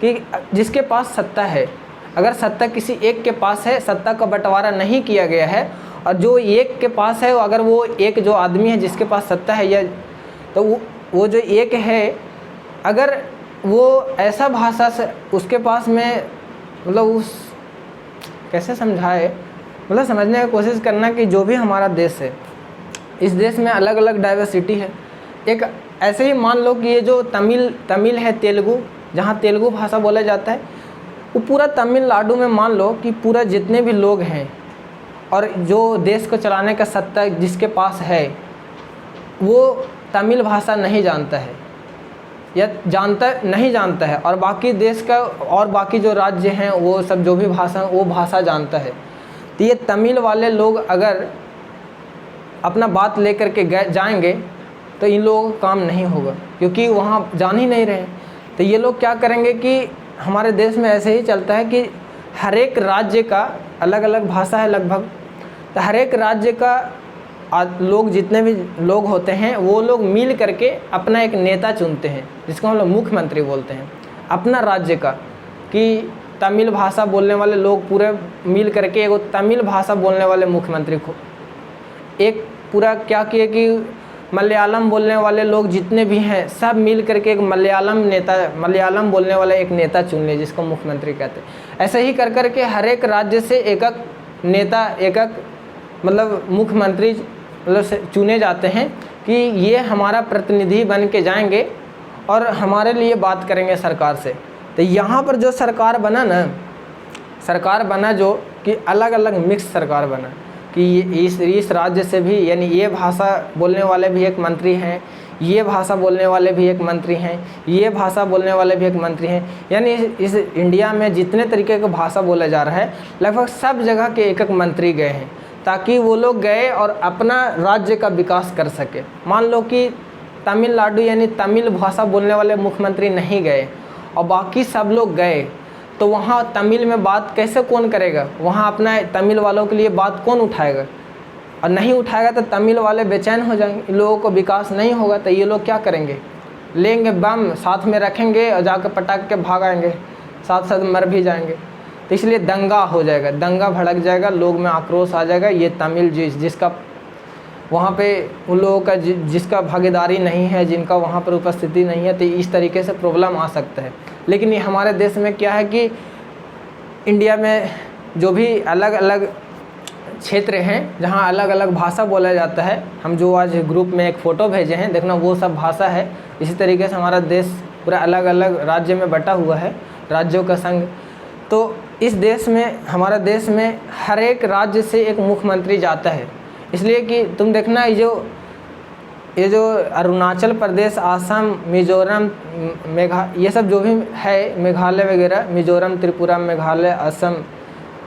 कि जिसके पास सत्ता है, अगर सत्ता किसी एक के पास है, सत्ता का बंटवारा नहीं किया गया है, और जो एक के पास है, अगर वो एक जो आदमी है जिसके पास सत्ता है, या तो वो जो एक है, अगर वो ऐसा भाषा से उसके पास में, मतलब उस कैसे समझाए, मतलब समझने की कोशिश करना कि जो भी हमारा देश है, इस देश में अलग अलग डाइवर्सिटी है। एक ऐसे ही मान लो कि ये जो तमिल है, तेलुगु, जहाँ तेलुगु भाषा बोला जाता है, वो पूरा तमिलनाडु में मान लो कि पूरा जितने भी लोग हैं और जो देश को चलाने का सत्ता जिसके पास है, वो तमिल भाषा नहीं जानता है या नहीं जानता है, और बाकी देश का और बाकी जो राज्य हैं वो सब जो भी भाषा वो भाषा जानता है। तो ये तमिल वाले लोग अगर अपना बात लेकर के जाएंगे तो इन लोगों का काम नहीं होगा, क्योंकि वहाँ जान ही नहीं रहे। तो ये लोग क्या करेंगे कि हमारे देश में ऐसे ही चलता है कि हर एक राज्य का अलग अलग भाषा है लगभग, तो हर एक राज्य का लोग, जितने भी लोग होते हैं, वो लोग मिल करके अपना एक नेता चुनते हैं, जिसको हम लोग मुख्यमंत्री बोलते हैं, अपना राज्य का। कि तमिल भाषा बोलने वाले लोग पूरे मिल करके एक तमिल भाषा बोलने वाले मुख्यमंत्री को, एक पूरा क्या किए कि मलयालम बोलने वाले लोग जितने भी हैं सब मिल करके एक मलयालम बोलने वाला एक नेता चुन ले, जिसको मुख्यमंत्री कहते हैं। ऐसे ही कर करके हर एक राज्य से एक नेता, एक मतलब मुख्यमंत्री मतलब चुने जाते हैं कि ये हमारा प्रतिनिधि बन के जाएंगे और हमारे लिए बात करेंगे सरकार से। तो यहाँ पर जो सरकार बना जो कि अलग अलग मिक्स सरकार बना, कि इस राज्य से भी, यानी ये भाषा बोलने वाले भी एक मंत्री हैं, ये भाषा बोलने वाले भी एक मंत्री हैं, ये भाषा बोलने वाले भी एक मंत्री हैं। यानी इस इंडिया में जितने तरीके का भाषा बोला जा रहा है, लगभग सब जगह के एक मंत्री गए हैं, ताकि वो लोग गए और अपना राज्य का विकास कर सके। मान लो कि तमिलनाडु यानी तमिल भाषा बोलने वाले मुख्यमंत्री नहीं गए और बाकी सब लोग गए, तो वहाँ तमिल में बात कैसे कौन करेगा? वहाँ अपना तमिल वालों के लिए बात कौन उठाएगा? और नहीं उठाएगा तो तमिल वाले बेचैन हो जाएंगे, इन लोगों को विकास नहीं होगा। तो ये लोग क्या करेंगे? लेंगे बम, साथ में रखेंगे और जाकर पटाख के भाग आएंगे, साथ साथ मर भी जाएंगे। तो इसलिए दंगा हो जाएगा, दंगा भड़क जाएगा, लोग में आक्रोश आ जाएगा। ये तमिल जिसका वहाँ पे उन लोगों का जिसका भागीदारी नहीं है, जिनका वहाँ पर उपस्थिति नहीं है, तो इस तरीके से प्रॉब्लम आ सकता है। लेकिन ये हमारे देश में क्या है कि इंडिया में जो भी अलग अलग क्षेत्र हैं जहाँ अलग अलग भाषा बोला जाता है, हम जो आज ग्रुप में एक फ़ोटो भेजे हैं, देखना वो सब भाषा है। इसी तरीके से हमारा देश पूरा अलग अलग राज्य में बटा हुआ है, राज्यों का संघ। तो इस देश में, हमारा देश में हर एक राज्य से एक मुख्यमंत्री जाता है। इसलिए कि तुम देखना ये जो अरुणाचल प्रदेश, आसम, मिजोरम, ये सब जो भी है, मेघालय वगैरह, मिजोरम, त्रिपुरा, मेघालय, असम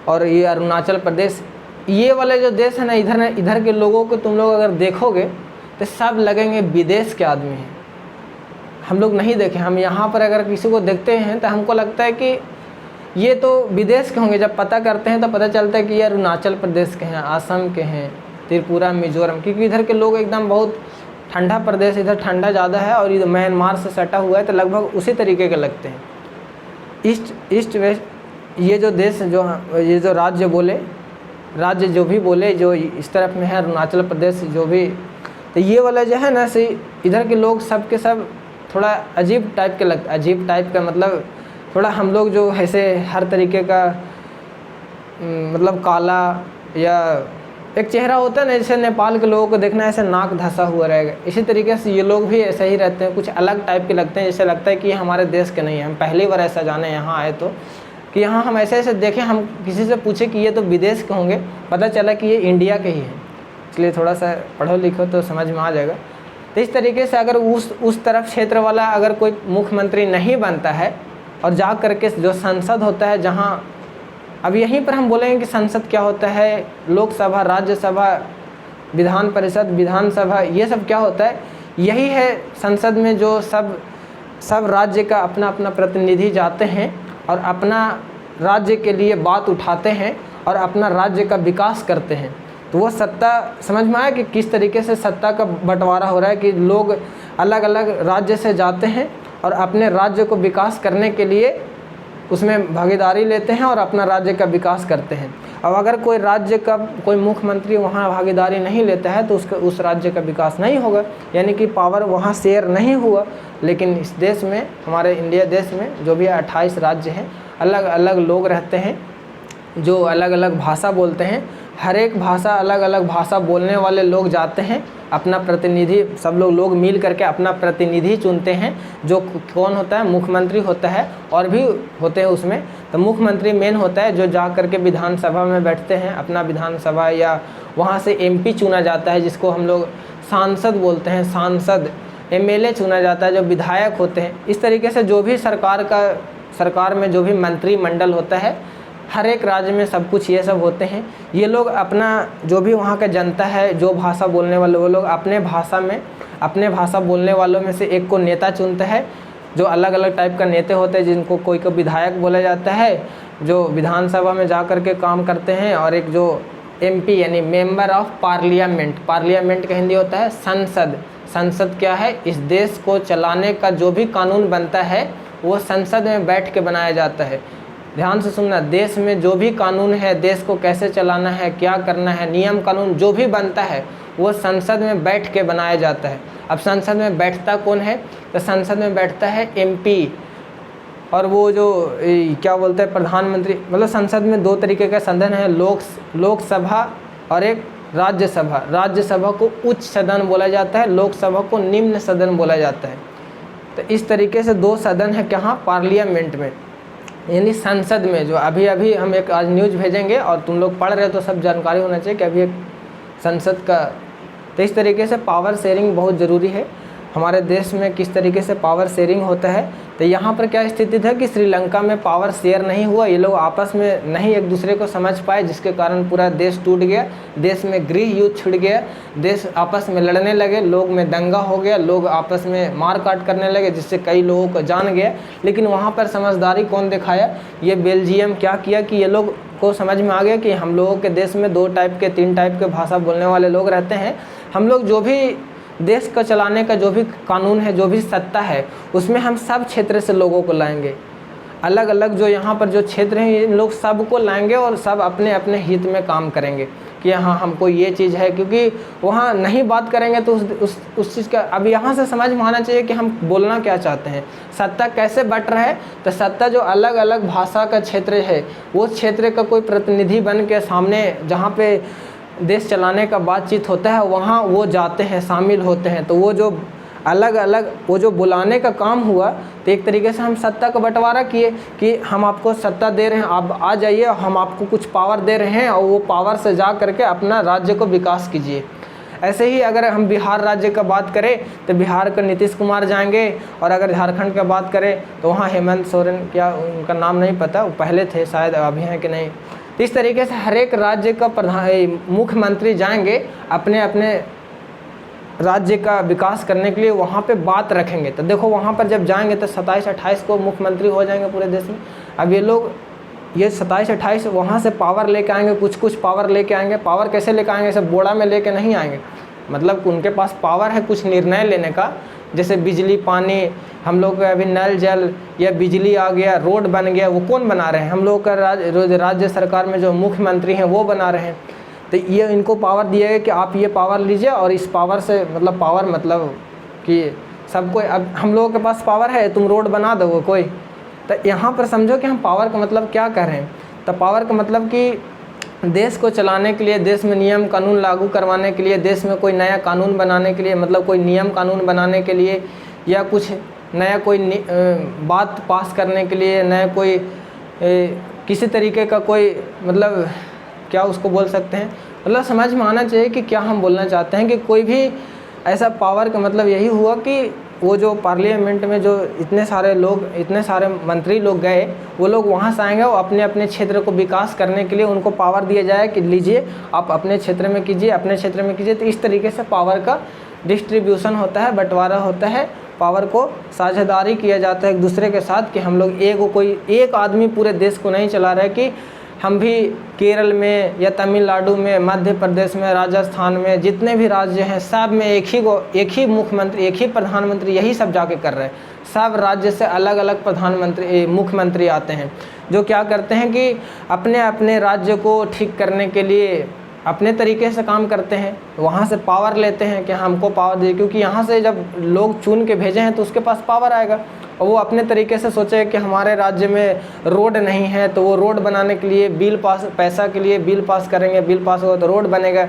और ये अरुणाचल प्रदेश, ये वाले जो देश है ना, इधर के लोगों को तुम लोग अगर देखोगे तो सब लगेंगे विदेश के आदमी हैं। हम लोग नहीं देखे, हम यहाँ पर अगर किसी को देखते हैं तो हमको लगता है कि ये तो विदेश के होंगे। जब पता करते हैं तो पता चलता है कि ये अरुणाचल प्रदेश के हैं, असम के हैं, त्रिपुरा, मिजोरम, क्योंकि इधर के लोग एकदम बहुत ठंडा प्रदेश, इधर ठंडा ज़्यादा है और इधर म्यांमार से सटा हुआ है, तो लगभग उसी तरीके के लगते हैं। ईस्ट वेस्ट ये जो देश ये जो राज्य जो भी बोले जो इस तरफ में है, अरुणाचल प्रदेश जो भी, तो ये वाला जो है ना, से इधर के लोग सब के सब थोड़ा अजीब टाइप के लगता है। अजीब टाइप का मतलब थोड़ा हम लोग जो ऐसे हर तरीके का मतलब काला या एक चेहरा होता है ना, जैसे नेपाल के लोगों को देखना ऐसे नाक धंसा हुआ रहेगा, इसी तरीके से ये लोग भी ऐसे ही रहते हैं, कुछ अलग टाइप के लगते हैं। जैसे लगता है कि ये हमारे देश के नहीं है। हम पहली बार ऐसा जाने यहाँ आए तो कि यहाँ हम ऐसे ऐसे देखें, हम किसी से पूछे कि ये तो विदेश के होंगे, पता चला कि ये इंडिया के ही हैं। इसलिए थोड़ा सा पढ़ो लिखो तो समझ में आ जाएगा। तो इस तरीके से अगर उस तरफ क्षेत्र वाला अगर कोई मुख्यमंत्री नहीं बनता है और जा करके जो संसद होता है, जहाँ अब यहीं पर हम बोलेंगे कि संसद क्या होता है, लोकसभा, राज्यसभा, विधान परिषद, विधानसभा, ये सब क्या होता है, यही है संसद में जो सब राज्य का अपना अपना प्रतिनिधि जाते हैं और अपना राज्य के लिए बात उठाते हैं और अपना राज्य का विकास करते हैं। तो वो सत्ता समझ में आया कि किस तरीके से सत्ता का बंटवारा हो रहा है, कि लोग अलग अलग राज्य से जाते हैं और अपने राज्य को विकास करने के लिए उसमें भागीदारी लेते हैं और अपना राज्य का विकास करते हैं। अब अगर कोई राज्य का कोई मुख्यमंत्री वहाँ भागीदारी नहीं लेता है तो उस राज्य का विकास नहीं होगा, यानी कि पावर वहाँ शेयर नहीं हुआ। लेकिन इस देश में, हमारे इंडिया देश में जो भी 28 राज्य हैं, अलग अलग लोग रहते हैं जो अलग अलग भाषा बोलते हैं। हर एक भाषा, अलग अलग भाषा बोलने वाले लोग जाते हैं, अपना प्रतिनिधि, सब लोग मिल करके अपना प्रतिनिधि चुनते हैं, जो कौन होता है, मुख्यमंत्री होता है, और भी होते हैं उसमें। तो मुख्यमंत्री मेन होता है जो जा करके विधानसभा में बैठते हैं, अपना विधानसभा, या वहाँ से एमपी चुना जाता है जिसको हम लोग सांसद बोलते हैं, सांसद, एमएलए चुना जाता है जो विधायक होते हैं। इस तरीके से जो भी सरकार में जो भी मंत्रिमंडल होता है, हर एक राज्य में सब कुछ ये सब होते हैं। ये लोग अपना जो भी वहाँ का जनता है, जो भाषा बोलने वाले, वो लोग अपने भाषा बोलने वालों में से एक को नेता चुनते हैं, जो अलग अलग टाइप का नेता होते हैं, जिनको कोई को विधायक बोला जाता है, जो विधानसभा में जा कर के काम करते हैं, और एक जो एमपी यानी मेंबर ऑफ पार्लियामेंट, पार्लियामेंट का हिंदी होता है संसद। संसद क्या है, इस देश को चलाने का जो भी कानून बनता है वो संसद में बैठ के बनाया जाता है। ध्यान से सुनना, देश में जो भी कानून है, देश को कैसे चलाना है, क्या करना है, नियम कानून जो भी बनता है वो संसद में बैठ के बनाया जाता है। अब संसद में बैठता कौन है, तो संसद में बैठता है एमपी, और वो जो क्या बोलते हैं, प्रधानमंत्री। मतलब संसद में दो तरीके का सदन है, लोकसभा और एक राज्यसभा। राज्यसभा को उच्च सदन बोला जाता है, लोकसभा को निम्न सदन बोला जाता है। तो इस तरीके से दो सदन है कहाँ, पार्लियामेंट में, यानी संसद में। जो अभी हम एक आज न्यूज़ भेजेंगे और तुम लोग पढ़ रहे हो तो सब जानकारी होना चाहिए कि अभी एक संसद का। तो इस तरीके से पावर शेयरिंग बहुत ज़रूरी है हमारे देश में, किस तरीके से पावर शेयरिंग होता है। तो यहाँ पर क्या स्थिति है कि श्रीलंका में पावर शेयर नहीं हुआ, ये लोग आपस में नहीं एक दूसरे को समझ पाए, जिसके कारण पूरा देश टूट गया, देश में गृह युद्ध छिड़ गया, देश आपस में लड़ने लगे, लोग में दंगा हो गया, लोग आपस में मार काट करने लगे, जिससे कई लोगों को जान गया। लेकिन वहाँ पर समझदारी कौन दिखाया, ये बेल्जियम क्या किया कि ये लोग को समझ में आ गया कि हम लोगों के देश में 2 टाइप के 3 टाइप के भाषा बोलने वाले लोग रहते हैं। हम लोग जो भी देश को चलाने का जो भी कानून है, जो भी सत्ता है, उसमें हम सब क्षेत्र से लोगों को लाएंगे। अलग अलग जो यहाँ पर जो क्षेत्र हैं, इन लोग सबको लाएंगे और सब अपने अपने हित में काम करेंगे कि हाँ हमको ये चीज़ है, क्योंकि वहाँ नहीं बात करेंगे तो उस चीज़ का। अब यहाँ से समझ में आना चाहिए कि हम बोलना क्या चाहते हैं, सत्ता कैसे बट रहा है। तो सत्ता जो अलग अलग भाषा का क्षेत्र है, वो क्षेत्र का कोई प्रतिनिधि बन के सामने जहाँ पे देश चलाने का बातचीत होता है, वहाँ वो जाते हैं, शामिल होते हैं। तो वो जो अलग अलग वो जो बुलाने का काम हुआ, तो एक तरीके से हम सत्ता का बंटवारा किए कि हम आपको सत्ता दे रहे हैं, आप आ जाइए, हम आपको कुछ पावर दे रहे हैं और वो पावर से जा करके अपना राज्य को विकास कीजिए। ऐसे ही अगर हम बिहार राज्य का बात करें तो बिहार का नीतीश कुमार जाएंगे, और अगर झारखंड का बात करें तो वहाँ हेमंत सोरेन, क्या उनका नाम नहीं पता, वो पहले थे शायद, अभी हैं कि नहीं। तो इस तरीके से हर एक राज्य का मुख्यमंत्री जाएंगे अपने अपने राज्य का विकास करने के लिए, वहाँ पे बात रखेंगे। तो देखो वहाँ पर जब जाएंगे तो 27-28 को मुख्यमंत्री हो जाएंगे पूरे देश में। अब ये लोग ये 27-28 वहाँ से पावर लेके आएंगे, कुछ पावर लेके आएंगे। पावर कैसे लेके आएंगे? सब बोड़ा में लेके नहीं आएंगे, मतलब उनके पास पावर है कुछ निर्णय लेने का। जैसे बिजली पानी, हम लोग का अभी नल जल या बिजली आ गया, रोड बन गया, वो कौन बना रहे हैं? हम लोग का राज्य सरकार में जो मुख्यमंत्री हैं वो बना रहे हैं। तो ये इनको पावर दिया है कि आप ये पावर लीजिए, और इस पावर से मतलब पावर मतलब कि सबको, अब हम लोगों के पास पावर है, तुम रोड बना दो कोई। तो यहाँ पर समझो कि हम पावर का मतलब क्या कर रहे हैं। तो पावर का मतलब कि देश को चलाने के लिए, देश में नियम कानून लागू करवाने के लिए, देश में कोई नया कानून बनाने के लिए, मतलब कोई नियम कानून बनाने के लिए, या कुछ नया कोई बात पास करने के लिए, नया कोई किसी तरीके का कोई मतलब क्या उसको बोल सकते हैं, मतलब समझ में आना चाहिए कि क्या हम बोलना चाहते हैं। कि कोई भी ऐसा पावर का मतलब यही हुआ कि वो जो पार्लियामेंट में जो इतने सारे लोग, इतने सारे मंत्री लोग गए, वो लोग वहाँ से आएंगे, वो अपने अपने क्षेत्र को विकास करने के लिए उनको पावर दिया जाए कि लीजिए आप अपने क्षेत्र में कीजिए, अपने क्षेत्र में कीजिए। तो इस तरीके से पावर का डिस्ट्रीब्यूशन होता है, बंटवारा होता है, पावर को साझेदारी किया जाता है एक दूसरे के साथ। कि हम लोग कोई एक आदमी पूरे देश को नहीं चला रहा है, कि हम भी केरल में या तमिलनाडु में, मध्य प्रदेश में, राजस्थान में, जितने भी राज्य हैं सब में एक ही मुख्यमंत्री, एक ही प्रधानमंत्री, यही सब जाके कर रहे हैं। सब राज्य से अलग अलग प्रधानमंत्री मुख्यमंत्री आते हैं, जो क्या करते हैं कि अपने अपने राज्य को ठीक करने के लिए अपने तरीके से काम करते हैं। वहाँ से पावर लेते हैं कि हमको पावर दे, क्योंकि यहाँ से जब लोग चुन के भेजे हैं तो उसके पास पावर आएगा, और वो अपने तरीके से सोचे कि हमारे राज्य में रोड नहीं है तो वो रोड बनाने के लिए पैसा के लिए बिल पास करेंगे, बिल पास होगा तो रोड बनेगा।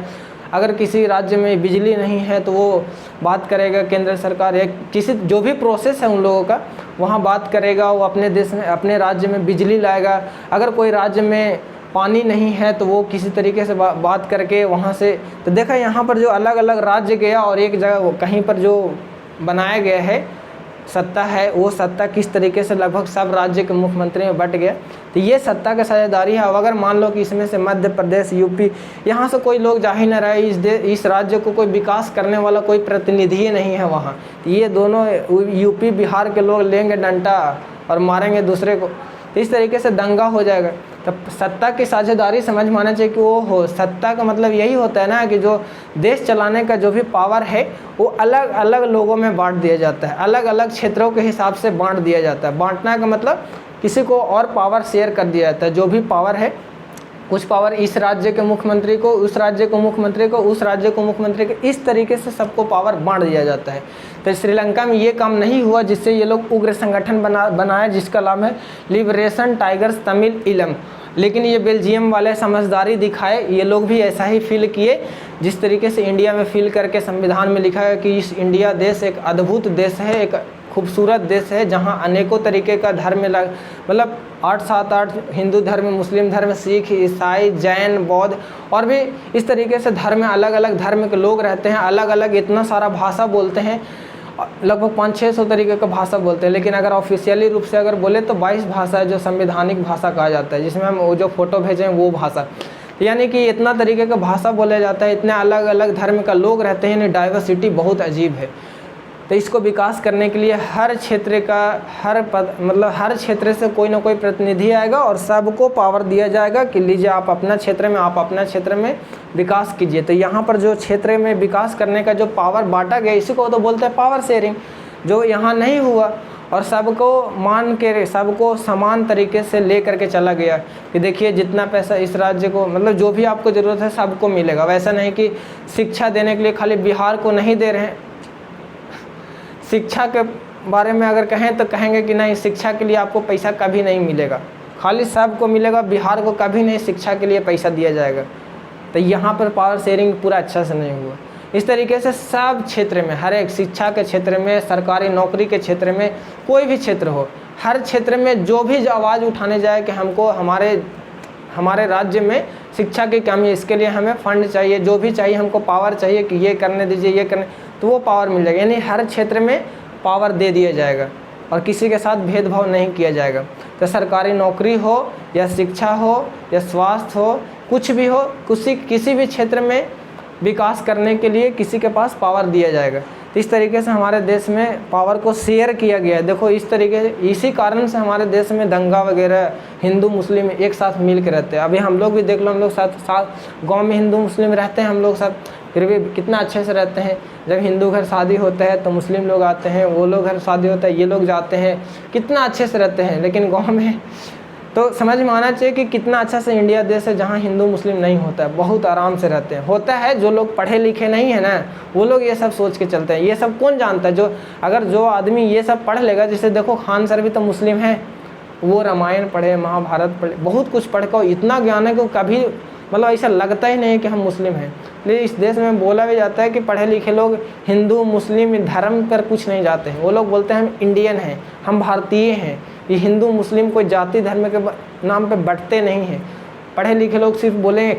अगर किसी राज्य में बिजली नहीं है तो वो बात करेगा केंद्र सरकार, या किसी जो भी प्रोसेस है उन लोगों का, वहाँ बात करेगा, वो अपने देश में, अपने राज्य में बिजली लाएगा। अगर कोई राज्य में पानी नहीं है तो वो किसी तरीके से बात करके वहाँ से, तो देखा यहाँ पर जो अलग अलग राज्य गया और एक जगह कहीं पर जो बनाया गया है सत्ता है, वो सत्ता किस तरीके से लगभग सब राज्य के मुख्यमंत्री में बट गया। तो ये सत्ता की साझेदारी है। अब अगर मान लो कि इसमें से मध्य प्रदेश, यूपी, यहाँ से कोई लोग जा ही न रहे, इस राज्य को कोई विकास करने वाला कोई प्रतिनिधि ही नहीं है वहाँ, तो ये दोनों यूपी बिहार के लोग लेंगे डंडा और मारेंगे दूसरे को, तो इस तरीके से दंगा हो जाएगा। तो सत्ता की साझेदारी समझ में आना चाहिए कि वो हो, सत्ता का मतलब यही होता है ना कि जो देश चलाने का जो भी पावर है वो अलग अलग लोगों में बांट दिया जाता है, अलग अलग क्षेत्रों के हिसाब से बांट दिया जाता है। बांटना का मतलब किसी को और पावर शेयर कर दिया जाता है। जो भी पावर है, कुछ पावर इस राज्य के मुख्यमंत्री को, उस राज्य को मुख्यमंत्री को, उस राज्य को मुख्यमंत्री को, इस तरीके से सबको पावर बांट दिया जाता है। तो श्रीलंका में ये काम नहीं हुआ, जिससे ये लोग उग्र संगठन बनाए जिसका नाम है लिबरेशन टाइगर्स तमिल इलम। लेकिन ये बेल्जियम वाले समझदारी दिखाए, ये लोग भी ऐसा ही फील किए जिस तरीके से इंडिया में फील करके संविधान में लिखा है कि इस इंडिया देश एक अद्भुत देश है, एक खूबसूरत देश है, जहाँ अनेकों तरीके का धर्म मतलब 8 हिंदू धर्म, मुस्लिम धर्म, सिख, ईसाई, जैन, बौद्ध और भी इस तरीके से धर्म, अलग अलग धर्म के लोग रहते हैं, अलग अलग इतना सारा भाषा बोलते हैं, लगभग 500-600 तरीके का भाषा बोलते हैं। लेकिन अगर ऑफिशियली रूप से अगर बोले तो 22 भाषा है जो संवैधानिक भाषा कहा जाता है, जिसमें हम वो जो फ़ोटो भेजें वो भाषा, यानी कि इतना तरीके का भाषा बोला जाता है, इतने अलग अलग धर्म का लोग रहते हैं, यानी डाइवर्सिटी बहुत अजीब है। तो इसको विकास करने के लिए हर क्षेत्र का हर क्षेत्र से कोई ना कोई प्रतिनिधि आएगा और सबको पावर दिया जाएगा कि लीजिए आप अपना क्षेत्र में विकास कीजिए। तो यहाँ पर जो क्षेत्र में विकास करने का जो पावर बांटा गया, इसी को तो बोलते हैं पावर शेयरिंग, जो यहाँ नहीं हुआ और सबको मान के सबको समान तरीके से ले करके चला गया कि देखिए जितना पैसा इस राज्य को, मतलब जो भी आपको ज़रूरत है सबको मिलेगा। वैसा नहीं कि शिक्षा देने के लिए खाली बिहार को नहीं दे रहे हैं। शिक्षा के बारे में अगर कहें तो कहेंगे कि नहीं, शिक्षा के लिए आपको पैसा कभी नहीं मिलेगा, खाली सबको मिलेगा, बिहार को कभी नहीं शिक्षा के लिए पैसा दिया जाएगा। तो यहाँ पर पावर शेयरिंग पूरा अच्छा से नहीं हुआ। इस तरीके से सब क्षेत्र में, हर एक शिक्षा के क्षेत्र में, सरकारी नौकरी के क्षेत्र में, कोई भी क्षेत्र हो, हर क्षेत्र में जो भी आवाज़ उठाने जाए कि हमको हमारे राज्य में शिक्षा की कमी है, इसके लिए हमें फंड चाहिए, जो भी चाहिए हमको पावर चाहिए कि ये करने दीजिए, ये करने, तो वो पावर मिल जाएगा। यानी हर क्षेत्र में पावर दे दिया जाएगा और किसी के साथ भेदभाव नहीं किया जाएगा। तो सरकारी नौकरी हो या शिक्षा हो या स्वास्थ्य हो, कुछ भी हो, किसी भी क्षेत्र में विकास करने के लिए किसी के पास पावर दिया जाएगा। तो इस तरीके से हमारे देश में पावर को शेयर किया गया है। देखो इस तरीके से, इसी कारण से हमारे देश में दंगा वगैरह, हिंदू मुस्लिम एक साथ मिल के रहते हैं। अभी हम लोग भी देख लो, हम लोग साथ गाँव में हिंदू मुस्लिम रहते हैं हम लोग सब, फिर भी कितना अच्छे से रहते हैं। जब हिंदू घर शादी होता है तो मुस्लिम लोग आते हैं, वो लोग घर शादी होता है ये लोग जाते हैं, कितना अच्छे से रहते हैं। लेकिन गांव में तो समझ में आना चाहिए कि कितना अच्छा से इंडिया देश है जहां हिंदू मुस्लिम नहीं होता है, बहुत आराम से रहते हैं। होता है जो लोग पढ़े लिखे नहीं है ना, वो लोग ये सब सोच के चलते हैं। ये सब कौन जानता है? जो आदमी ये सब पढ़ लेगा, जैसे देखो खान सर भी तो मुस्लिम है, वो रामायण पढ़े, महाभारत पढ़े, बहुत कुछ पढ़ कर इतना ज्ञान है कि कभी मतलब ऐसा लगता ही नहीं है कि हम मुस्लिम हैं। लेकिन इस देश में बोला भी जाता है कि पढ़े लिखे लोग हिंदू मुस्लिम धर्म पर कुछ नहीं जाते हैं। वो लोग बोलते हैं हम इंडियन हैं, हम भारतीय हैं। ये हिंदू मुस्लिम कोई जाति धर्म के नाम पे बंटते नहीं हैं। पढ़े लिखे लोग सिर्फ बोलेंगे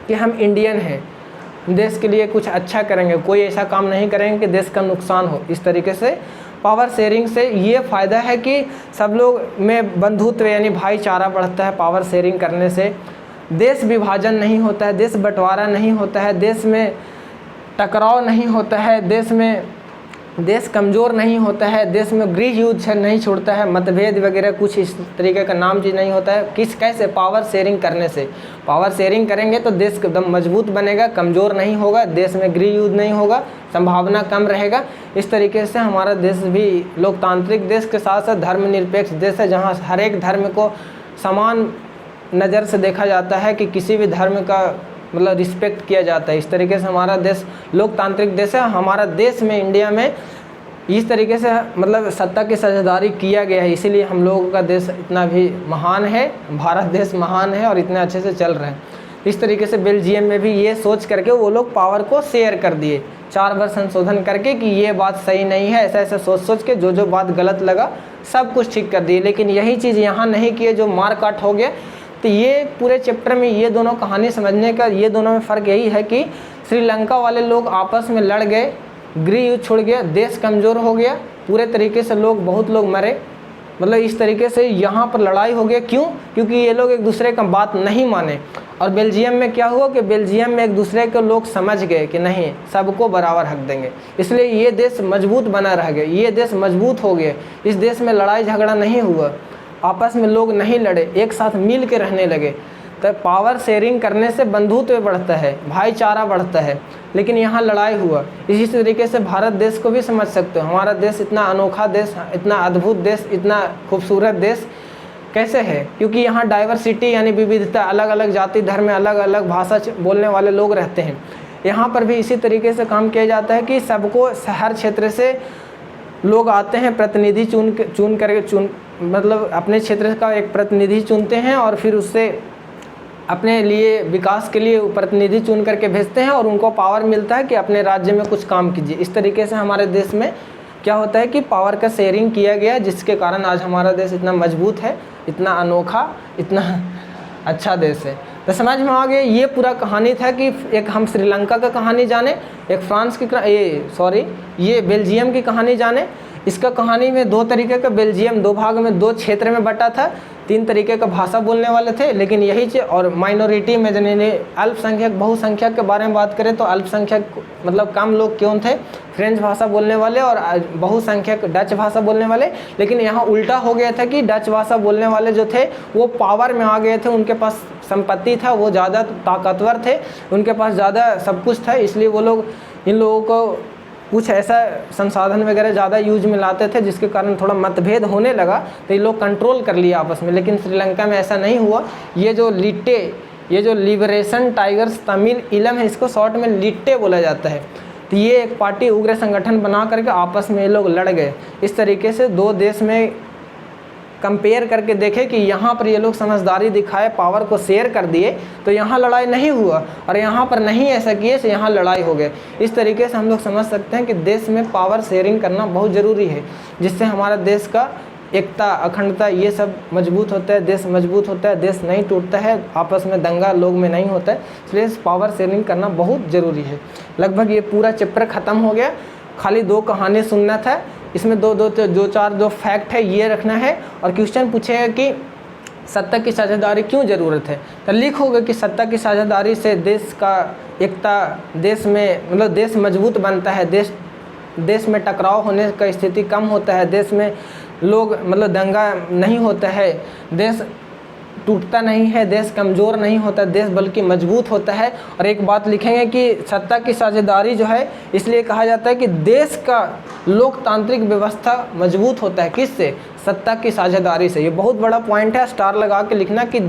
कि हम इंडियन हैं, देश के लिए कुछ अच्छा करेंगे, कोई ऐसा काम नहीं करेंगे कि देश का नुकसान हो। इस तरीके से पावर शेयरिंग से ये फ़ायदा है कि सब लोग में बंधुत्व यानी भाईचारा बढ़ता है। पावर शेयरिंग करने से देश विभाजन नहीं होता है, देश बंटवारा नहीं होता है, देश में टकराव नहीं होता है, देश कमज़ोर नहीं होता है, देश में गृह युद्ध नहीं छोड़ता है, मतभेद वगैरह कुछ इस तरीके का नाम चीज़ नहीं होता है। कैसे? पावर शेयरिंग करने से। पावर शेयरिंग करेंगे तो देश एकदम मजबूत बनेगा, कमज़ोर नहीं होगा, देश में गृह युद्ध नहीं होगा, संभावना कम रहेगा। इस तरीके से हमारा देश भी लोकतांत्रिक देश के साथ साथ धर्मनिरपेक्ष देश है, जहाँ हर एक धर्म को समान नज़र से देखा जाता है कि किसी भी धर्म का मतलब रिस्पेक्ट किया जाता है। इस तरीके से हमारा देश लोकतांत्रिक देश है। हमारा देश में, इंडिया में इस तरीके से मतलब सत्ता की साझेदारी किया गया है, इसीलिए हम लोगों का देश इतना भी महान है, भारत देश महान है और इतने अच्छे से चल रहा है। इस तरीके से बेल्जियम में भी ये सोच करके वो लोग पावर को शेयर कर दिए, 4 बार संशोधन करके कि ये बात सही नहीं है, ऐसा ऐसा सोच के जो बात गलत लगा सब कुछ ठीक कर दिए। लेकिन यही चीज़ यहाँ नहीं किए, जो मार काट हो गया। तो ये पूरे चैप्टर में ये दोनों कहानी समझने का, ये दोनों में फ़र्क यही है कि श्रीलंका वाले लोग आपस में लड़ गए, गृह युद्ध छोड़ गया, देश कमज़ोर हो गया, पूरे तरीके से बहुत लोग मरे। मतलब इस तरीके से यहाँ पर लड़ाई हो गया। क्यों? क्योंकि ये लोग एक दूसरे का बात नहीं माने। और बेल्जियम में क्या हुआ कि बेल्जियम में एक दूसरे के लोग समझ गए कि नहीं, सबको बराबर हक देंगे, इसलिए ये देश मजबूत बना रह गया, ये देश मजबूत हो गया। इस देश में लड़ाई झगड़ा नहीं हुआ, आपस में लोग नहीं लड़े, एक साथ मिल के रहने लगे। तो पावर शेयरिंग करने से बंधुत्व बढ़ता है, भाईचारा बढ़ता है। लेकिन यहाँ लड़ाई हुआ। इसी तरीके से भारत देश को भी समझ सकते हो। हमारा देश इतना अनोखा देश, इतना अद्भुत देश, इतना खूबसूरत देश कैसे है? क्योंकि यहाँ डाइवर्सिटी यानी विविधता, अलग अलग जाति धर्म, अलग अलग भाषा बोलने वाले लोग रहते हैं। यहाँ पर भी इसी तरीके से काम किया जाता है कि सबको हर क्षेत्र से लोग आते हैं, प्रतिनिधि चुन मतलब अपने क्षेत्र का एक प्रतिनिधि चुनते हैं और फिर उससे अपने लिए विकास के लिए प्रतिनिधि चुन करके भेजते हैं और उनको पावर मिलता है कि अपने राज्य में कुछ काम कीजिए। इस तरीके से हमारे देश में क्या होता है कि पावर का शेयरिंग किया गया, जिसके कारण आज हमारा देश इतना मजबूत है, इतना अनोखा, इतना अच्छा देश है। तो समझ में आ गया। ये पूरा कहानी था कि एक हम श्रीलंका का कहानी जाने, एक फ्रांस की ये बेल्जियम की कहानी जाने। इसका कहानी में 2 तरीके का, बेल्जियम 2 भाग में 2 क्षेत्र में बटा था, 3 तरीके का भाषा बोलने वाले थे। लेकिन यही चीज़ और माइनॉरिटी में जने अल्पसंख्यक बहुसंख्यक के बारे में बात करें तो अल्पसंख्यक मतलब कम लोग क्यों थे, फ्रेंच भाषा बोलने वाले, और बहुसंख्यक डच भाषा बोलने वाले। लेकिन यहाँ उल्टा हो गया था कि डच भाषा बोलने वाले जो थे वो पावर में आ गए थे, उनके पास संपत्ति था, वो ज़्यादा ताकतवर थे, उनके पास ज़्यादा सब कुछ था, इसलिए वो लोग इन लोगों को कुछ ऐसा संसाधन वगैरह ज़्यादा यूज में लाते थे, जिसके कारण थोड़ा मतभेद होने लगा, तो ये लोग कंट्रोल कर लिया आपस में। लेकिन श्रीलंका में ऐसा नहीं हुआ। ये जो लिबरेशन टाइगर्स तमिल इलम है, इसको शॉर्ट में लिट्टे बोला जाता है। तो ये एक पार्टी उग्र संगठन बना करके आपस में ये लोग लड़ गए। इस तरीके से 2 देश में कंपेयर करके देखे कि यहाँ पर ये लोग समझदारी दिखाए, पावर को शेयर कर दिए तो यहाँ लड़ाई नहीं हुआ, और यहाँ पर नहीं ऐसा किए तो यहाँ लड़ाई हो गए। इस तरीके से हम लोग समझ सकते हैं कि देश में पावर शेयरिंग करना बहुत ज़रूरी है, जिससे हमारा देश का एकता, अखंडता ये सब मजबूत होता है, देश मजबूत होता है, देश नहीं टूटता है, आपस में दंगा लोग में नहीं होता है। इसलिए पावर शेयरिंग करना बहुत ज़रूरी है। लगभग ये पूरा चैप्टर ख़त्म हो गया, खाली 2 कहानी सुनना था। इसमें 2 फैक्ट है ये रखना है, और क्वेश्चन पूछेगा कि सत्ता की साझेदारी क्यों ज़रूरत है। तो लिखोगे कि सत्ता की साझेदारी से देश का एकता, देश में मतलब देश मजबूत बनता है, देश देश में टकराव होने का स्थिति कम होता है, देश में लोग मतलब दंगा नहीं होता है, देश टूटता नहीं है, देश कमज़ोर नहीं होता, देश बल्कि मजबूत होता है। और एक बात लिखेंगे कि सत्ता की साझेदारी जो है इसलिए कहा जाता है कि देश का लोकतांत्रिक व्यवस्था मजबूत होता है। किससे? सत्ता की साझेदारी से। ये बहुत बड़ा पॉइंट है, स्टार लगा के लिखना कि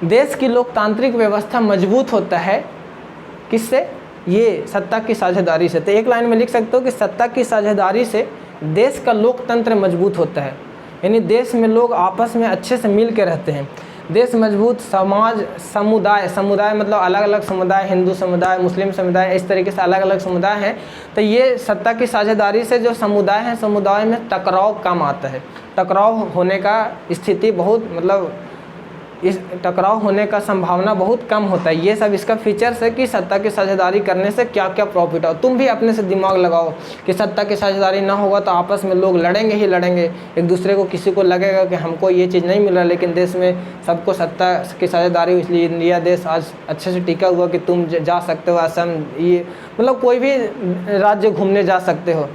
देश की लोकतांत्रिक व्यवस्था मजबूत होता है किससे? ये सत्ता की साझेदारी से। तो एक लाइन में लिख सकते हो कि सत्ता की साझेदारी से देश का लोकतंत्र मजबूत होता है, यानी देश में लोग आपस में अच्छे से मिल के रहते हैं। देश मजबूत, समाज, समुदाय मतलब अलग अलग समुदाय, हिंदू समुदाय, मुस्लिम समुदाय, इस तरीके से अलग अलग समुदाय हैं। तो ये सत्ता की साझेदारी से जो समुदाय हैं, समुदाय में टकराव कम आता है, टकराव होने का स्थिति बहुत मतलब इस टकराव होने का संभावना बहुत कम होता है। ये सब इसका फीचर्स है कि सत्ता की साझेदारी करने से क्या क्या प्रॉफिट हो। तुम भी अपने से दिमाग लगाओ कि सत्ता की साझेदारी ना होगा तो आपस में लोग लड़ेंगे ही लड़ेंगे, एक दूसरे को, किसी को लगेगा कि हमको ये चीज़ नहीं मिल रहा, लेकिन देश में सबको सत्ता की साझेदारी, इसलिए इंडिया देश आज अच्छे से टिका हुआ कि तुम जा सकते हो असम, ये मतलब कोई भी राज्य घूमने जा सकते हो।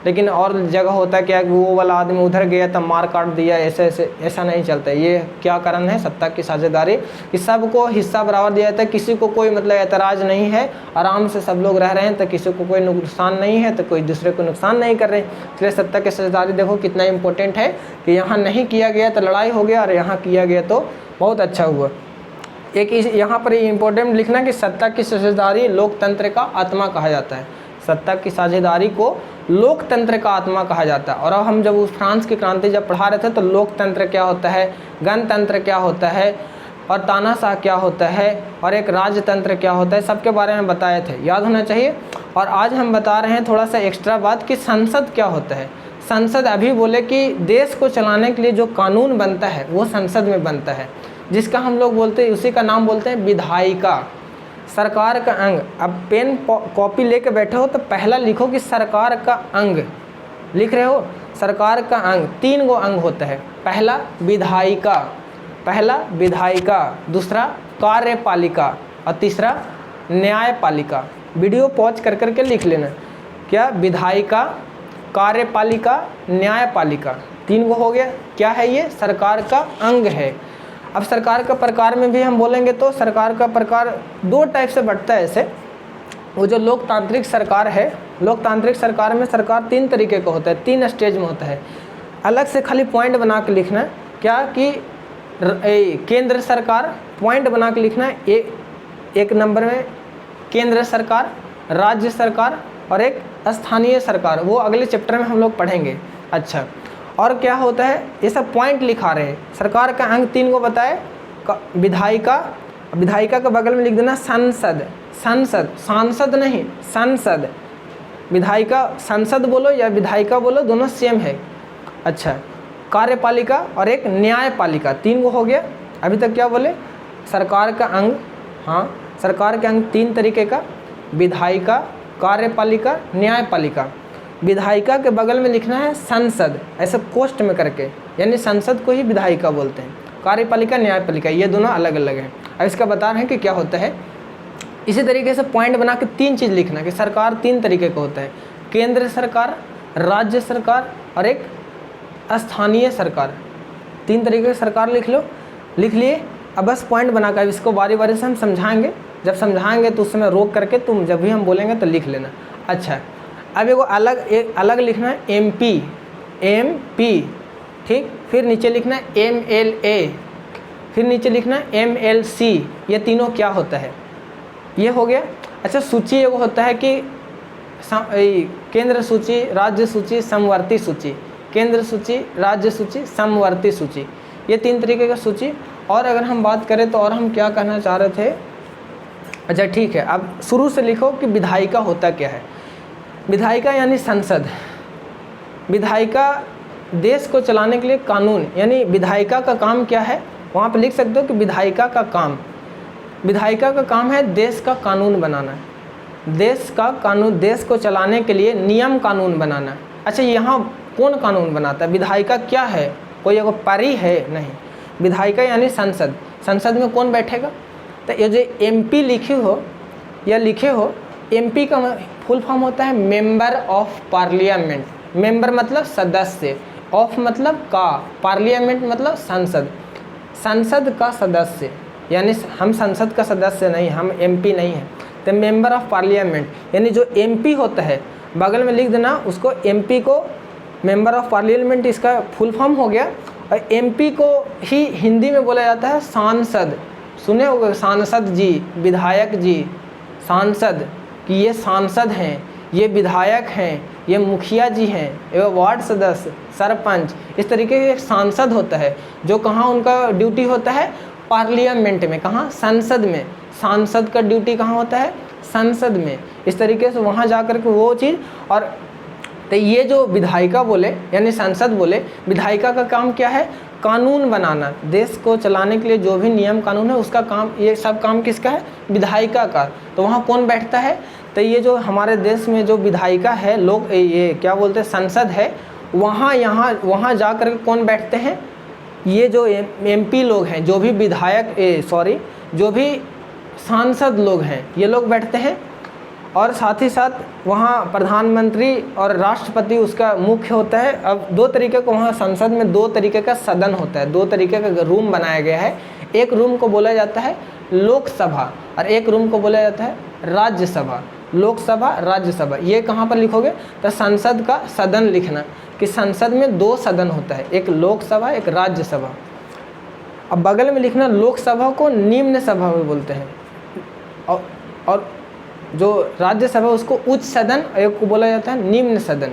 लेकिन और जगह होता है क्या, वो वाला आदमी उधर गया तब मार काट दिया, ऐसा नहीं चलता। ये क्या कारण है? सत्ता की साझेदारी, कि सबको हिस्सा बराबर दिया जाता है, किसी को कोई मतलब एतराज़ नहीं है, आराम से सब लोग रह रहे हैं, तो किसी को कोई नुकसान नहीं है, तो कोई दूसरे को नुकसान नहीं कर रहे। इसलिए सत्ता की साझेदारी देखो कितना इंपॉर्टेंट है कि यहाँ नहीं किया गया तो लड़ाई हो गया, और यहाँ किया गया तो बहुत अच्छा हुआ। एक यहाँ पर इम्पोर्टेंट लिखना कि सत्ता की साझेदारी लोकतंत्र का आत्मा कहा जाता है। सत्ता की साझेदारी को लोकतंत्र का आत्मा कहा जाता है। और अब हम जब उस फ्रांस की क्रांति जब पढ़ा रहे थे तो लोकतंत्र क्या होता है, गणतंत्र क्या होता है, और तानाशाह क्या होता है, और एक राजतंत्र क्या होता है, सबके बारे में बताए थे, याद होना चाहिए। और आज हम बता रहे हैं थोड़ा सा एक्स्ट्रा बात कि संसद क्या होता है। संसद अभी बोले कि देश को चलाने के लिए जो कानून बनता है वो संसद में बनता है, जिसका हम लोग बोलते हैं, उसी का नाम बोलते हैं विधायिका, सरकार का अंग। अब पेन कॉपी लेके बैठे हो तो पहला लिखो कि सरकार का अंग, लिख रहे हो सरकार का अंग, 3 गो अंग होता है। पहला विधायिका, दूसरा कार्यपालिका, और तीसरा न्यायपालिका। वीडियो पॉज कर करके लिख लेना, क्या विधायिका, कार्यपालिका, न्यायपालिका, 3 गो हो गया। क्या है ये? सरकार का अंग है। अब सरकार का प्रकार में भी हम बोलेंगे तो सरकार का प्रकार 2 टाइप से बढ़ता है। ऐसे वो जो लोकतांत्रिक सरकार है, लोकतांत्रिक सरकार में सरकार 3 तरीके का होता है, 3 स्टेज में होता है। अलग से खाली पॉइंट बना के लिखना है, क्या कि केंद्र सरकार, पॉइंट बना के लिखना है, एक नंबर में केंद्र सरकार, राज्य सरकार और एक स्थानीय सरकार। वो अगले चैप्टर में हम लोग पढ़ेंगे। अच्छा, और क्या होता है, ये सब पॉइंट लिखा रहे हैं। सरकार का अंग 3 को बताए, विधायिका, विधायिका के बगल में लिख देना संसद, सांसद नहीं, संसद। विधायिका संसद बोलो या विधायिका बोलो, दोनों सेम है। अच्छा, कार्यपालिका और एक न्यायपालिका, 3 को हो गया। अभी तक क्या बोले? सरकार का अंग, हाँ सरकार के अंग 3 तरीके का, विधायिका, कार्यपालिका, न्यायपालिका। विधायिका के बगल में लिखना है संसद, ऐसे कोष्ट में करके, यानी संसद को ही विधायिका बोलते हैं। कार्यपालिका, न्यायपालिका, ये दोनों अलग अलग हैं। अब इसका बता रहे हैं कि क्या होता है। इसी तरीके से पॉइंट बना के 3 चीज़ लिखना कि सरकार 3 तरीके का होता है, केंद्र सरकार, राज्य सरकार और एक स्थानीय सरकार। 3 तरीके की सरकार लिख लो, लिख लिए। अब बस पॉइंट बना कर इसको बारी बारी से हम समझाएंगे, जब समझाएंगे तो उस समय रोक करके तुम जब भी हम बोलेंगे तो लिख लेना। अच्छा, अब एक अलग लिखना है MP, ठीक, फिर नीचे लिखना है MLA, फिर नीचे लिखना है MLC। ये तीनों क्या होता है, ये हो गया। अच्छा, सूची एक होता है कि केंद्र सूची, राज्य सूची, समवर्ती सूची, केंद्र सूची, राज्य सूची, समवर्ती सूची, ये 3 तरीके का सूची। और अगर हम बात करें तो और हम क्या कहना चाह रहे थे। अच्छा ठीक है, अब शुरू से लिखो कि विधायिका होता क्या है। विधायिका यानी संसद, विधायिका देश को चलाने के लिए कानून, यानी विधायिका का काम क्या है, वहाँ पे लिख सकते हो कि विधायिका का काम है देश का कानून बनाना, देश का कानून, देश को चलाने के लिए नियम कानून बनाना। अच्छा, यहाँ कौन कानून बनाता है? विधायिका क्या है, कोई एगो परी है? नहीं, विधायिका यानी संसद। संसद में कौन बैठेगा? तो ये जो MP लिखे हो या लिखे हो, MP का फुल फॉर्म होता है मेंबर ऑफ पार्लियामेंट। मेंबर मतलब सदस्य, ऑफ मतलब का, पार्लियामेंट मतलब संसद, संसद का सदस्य, यानी हम संसद का सदस्य नहीं, हम एमपी नहीं हैं। तो मेंबर ऑफ पार्लियामेंट यानी जो एमपी होता है, बगल में लिख देना उसको, एमपी को मेंबर ऑफ पार्लियामेंट इसका फुल फॉर्म हो गया। और एमपी को ही हिंदी में बोला जाता है सांसद। सुने होगा सांसद जी, विधायक जी, सांसद कि ये सांसद हैं, ये विधायक हैं, ये मुखिया जी हैं, ये वार्ड सदस्य, सरपंच, इस तरीके के एक सांसद होता है जो कहाँ उनका ड्यूटी होता है, पार्लियामेंट में, कहाँ, संसद में। सांसद का ड्यूटी कहाँ होता है, संसद में। इस तरीके से वहाँ जा कर के वो चीज़। और तो ये जो विधायिका बोले यानी संसद बोले, विधायिका का काम क्या है, कानून बनाना, देश को चलाने के लिए जो भी नियम कानून है उसका काम, ये सब काम किसका है, विधायिका का। तो वहाँ कौन बैठता है, तो ये जो हमारे देश में जो विधायिका है, लोग ये क्या बोलते हैं, संसद है, वहाँ जा कर कौन बैठते हैं, ये जो एमपी लोग हैं, जो भी विधायक जो भी सांसद लोग हैं, ये लोग बैठते हैं। और साथ ही साथ वहाँ प्रधानमंत्री और राष्ट्रपति उसका मुख्य होता है। अब दो तरीके का वहाँ संसद में, दो तरीके का सदन होता है, दो तरीके का रूम बनाया गया है। एक रूम को बोला जाता है लोकसभा और एक रूम को बोला जाता है राज्यसभा। लोकसभा, राज्यसभा, ये कहाँ पर लिखोगे, तो संसद का सदन लिखना कि संसद में दो सदन होता है, एक लोकसभा एक राज्यसभा। अब बगल में लिखना लोकसभा को निम्न सभा में बोलते हैं और जो राज्यसभा उसको उच्च सदन, एक को बोला जाता है निम्न सदन।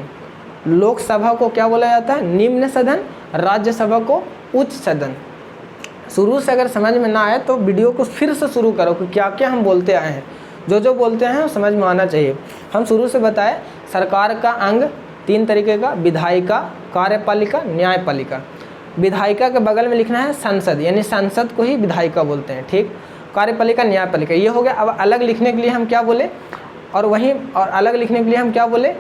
लोकसभा को क्या बोला जाता है, निम्न सदन, राज्यसभा को उच्च सदन। शुरू से अगर समझ में ना आए तो वीडियो को फिर से शुरू करो कि क्या क्या हम बोलते आए हैं, जो बोलते हैं समझ में आना चाहिए। हम शुरू से बताए सरकार का अंग तीन तरीके का, विधायिका, कार्यपालिका, न्यायपालिका। विधायिका के बगल में लिखना है संसद, यानी संसद को ही विधायिका बोलते हैं, ठीक। कार्यपालिका, न्यायपालिका, ये हो गया। अब अलग लिखने के लिए हम क्या बोले, और अलग लिखने के लिए हम क्या बोले,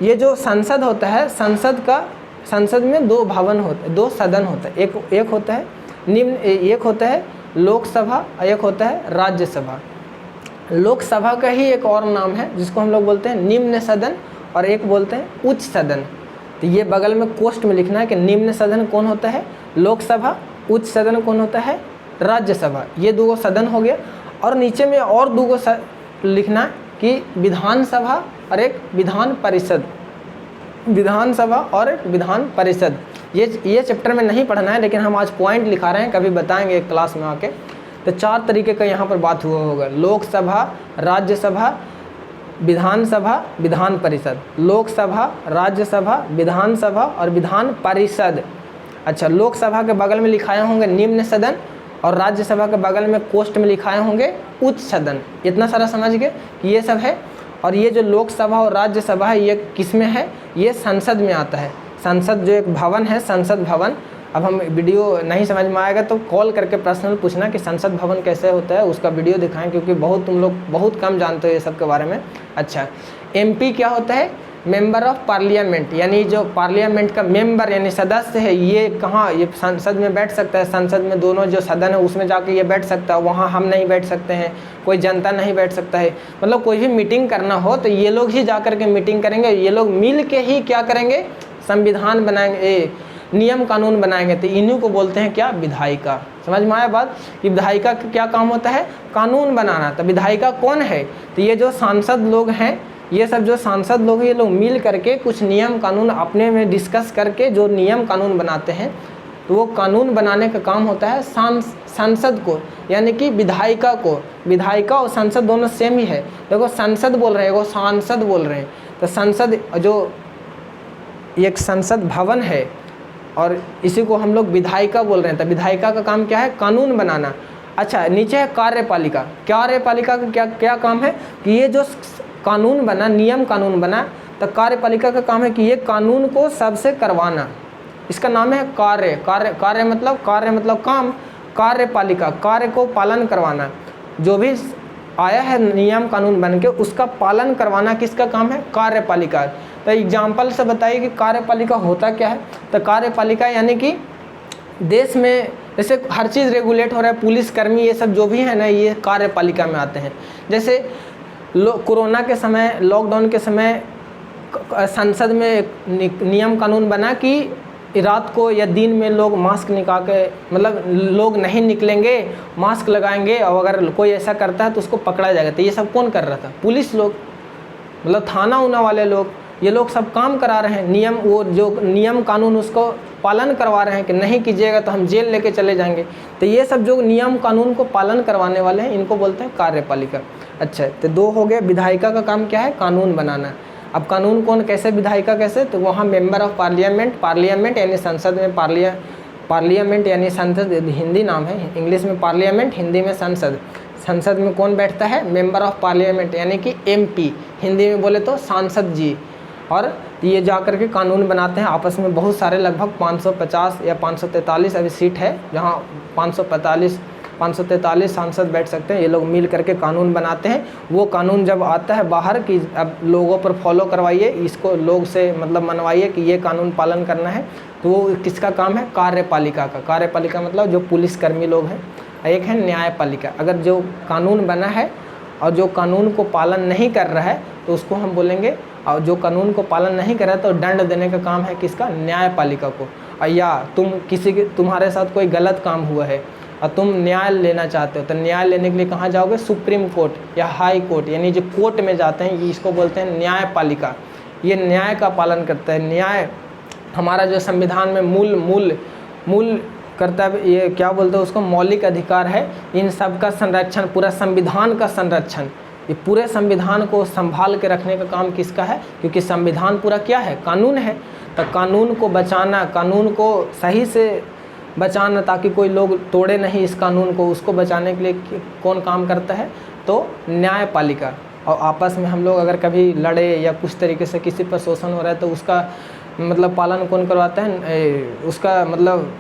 ये जो संसद होता है, संसद में दो भवन होते हैं, दो सदन होता है, एक होता है निम्न, एक होता है लोकसभा और एक होता है राज्यसभा। लोकसभा का ही एक और नाम है जिसको हम लोग बोलते हैं निम्न सदन और एक बोलते हैं उच्च सदन। तो ये बगल में कोष्ठ में लिखना है कि निम्न सदन कौन होता है, लोकसभा, उच्च सदन कौन होता है, राज्यसभा। ये दो सदन हो गया। और नीचे में और दो लिखना कि विधानसभा और एक विधान परिषद, विधानसभा और एक विधान परिषद। ये चैप्टर में नहीं पढ़ना है, लेकिन हम आज पॉइंट लिखा रहे हैं, कभी बताएंगे क्लास में आके। तो चार तरीके का यहाँ पर बात हुआ होगा, लोकसभा, राज्यसभा, विधानसभा, विधान परिषद। लोकसभा, राज्यसभा, विधानसभा और विधान परिषद। अच्छा, लोकसभा के बगल में लिखाए होंगे निम्न सदन और राज्यसभा के बगल में कोष्ठ में लिखाए होंगे उच्च सदन। इतना सारा समझ गए कि ये सब है। और ये जो लोकसभा और राज्यसभा है ये किस में है, ये संसद में आता है। संसद जो एक भवन है, संसद भवन। अब हम वीडियो नहीं समझ में आएगा तो कॉल करके पर्सनल पूछना कि संसद भवन कैसे होता है, उसका वीडियो दिखाएं, क्योंकि तुम लोग बहुत कम जानते हो ये सब के बारे में। अच्छा, एमपी क्या होता है, मेंबर ऑफ पार्लियामेंट, यानी जो पार्लियामेंट का मेंबर यानी सदस्य है, ये कहाँ, ये संसद में बैठ सकता है। संसद में दोनों जो सदन है उसमें जाके ये बैठ सकता है, वहाँ हम नहीं बैठ सकते हैं, कोई जनता नहीं बैठ सकता है। मतलब कोई भी मीटिंग करना हो तो ये लोग ही जा कर के मीटिंग करेंगे, ये लोग मिल के ही क्या करेंगे, संविधान बनाएंगे, नियम कानून बनाएंगे। तो इन्हीं को बोलते हैं क्या, विधायिका। समझ में आया बात कि विधायिका का क्या काम होता है, कानून बनाना। तो विधायिका कौन है, तो ये जो सांसद लोग हैं, ये सब जो सांसद लोग हैं, ये लोग मिल करके कुछ नियम कानून अपने में डिस्कस करके जो नियम कानून बनाते हैं, तो वो कानून बनाने का काम होता है संसद को, यानी कि विधायिका को। विधायिका और संसद दोनों सेम ही है। देखो संसद बोल रहे हैं, वो सांसद बोल रहे हैं। तो संसद जो एक संसद भवन है और इसी को हम लोग विधायिका बोल रहे हैं। तो विधायिका का काम क्या है, कानून बनाना। अच्छा, नीचे है कार्यपालिका। कार्यपालिका का क्या काम है कि ये जो कानून बना, नियम कानून बना, तो कार्यपालिका का काम है कि ये कानून को सबसे करवाना। इसका नाम है कार्य मतलब काम। कार्यपालिका, कार्य को पालन करवाना। जो भी आया है नियम कानून बन के उसका पालन करवाना किसका काम है, कार्यपालिका। तो एग्जाम्पल से बताइए कि कार्यपालिका होता क्या है। तो कार्यपालिका यानी कि देश में जैसे हर चीज़ रेगुलेट हो रहा है, पुलिस कर्मी ये सब जो भी है ना, ये कार्यपालिका में आते हैं। जैसे कोरोना के समय, लॉकडाउन के समय संसद में एक नियम कानून बना कि रात को या दिन में लोग मास्क निकाल के, मतलब लोग नहीं निकलेंगे, मास्क लगाएंगे, और अगर कोई ऐसा करता है तो उसको पकड़ा जाएगा। तो ये सब कौन कर रहा था? पुलिस लोग, मतलब थाना उना वाले लोग, ये लोग सब काम करा रहे हैं। नियम, वो जो नियम कानून उसको पालन करवा रहे हैं कि नहीं कीजिएगा तो हम जेल लेके चले जाएंगे। तो ये सब जो नियम कानून को पालन करवाने वाले हैं, इनको बोलते हैं कार्यपालिका। अच्छा, तो 2 हो गए। विधायिका का काम क्या है? कानून बनाना। अब कानून कौन कैसे, विधायिका कैसे? तो वहाँ मेंबर ऑफ पार्लियामेंट, पार्लियामेंट यानी संसद में, पार्लियामेंट यानी संसद, हिंदी नाम है, इंग्लिश में पार्लियामेंट, हिंदी में संसद। संसद में कौन बैठता है? मेंबर ऑफ पार्लियामेंट यानी कि MP, हिंदी में बोले तो सांसद जी। और ये जा कर के कानून बनाते हैं आपस में, बहुत सारे, लगभग 550 या 543 अभी सीट है जहाँ 543 सांसद बैठ सकते हैं। ये लोग मिल करके कानून बनाते हैं। वो कानून जब आता है बाहर कि अब लोगों पर फॉलो करवाइए, इसको लोग से मतलब मनवाइए कि ये कानून पालन करना है, तो वो किसका काम है? कार्यपालिका का। कार्यपालिका मतलब जो पुलिसकर्मी लोग हैं। एक है न्यायपालिका। अगर जो कानून बना है और जो कानून को पालन नहीं कर रहा है तो उसको हम बोलेंगे, और जो कानून को पालन नहीं कर रहा है तो दंड देने का काम है किसका? न्यायपालिका को। या तुम्हारे साथ कोई गलत काम हुआ है और तुम न्याय लेना चाहते हो, तो न्याय लेने के लिए कहाँ जाओगे? सुप्रीम कोर्ट या हाई कोर्ट, यानी जो कोर्ट में जाते हैं, इसको बोलते हैं न्यायपालिका। ये न्याय का पालन करता है। न्याय हमारा जो संविधान में मूल कर्तव्य, ये क्या बोलते हैं उसको, मौलिक अधिकार है। इन सब का संरक्षण, पूरा संविधान का संरक्षण, ये पूरे संविधान को संभाल के रखने का काम किसका है? क्योंकि संविधान पूरा क्या है? कानून है। तो कानून को बचाना, कानून को सही से बचाना ताकि कोई लोग तोड़े नहीं इस कानून को, उसको बचाने के लिए कौन काम करता है? तो न्यायपालिका। और आपस में हम लोग अगर कभी लड़े या कुछ तरीके से किसी पर शोषण हो रहा है तो उसका मतलब पालन कौन करवाता है? उसका मतलब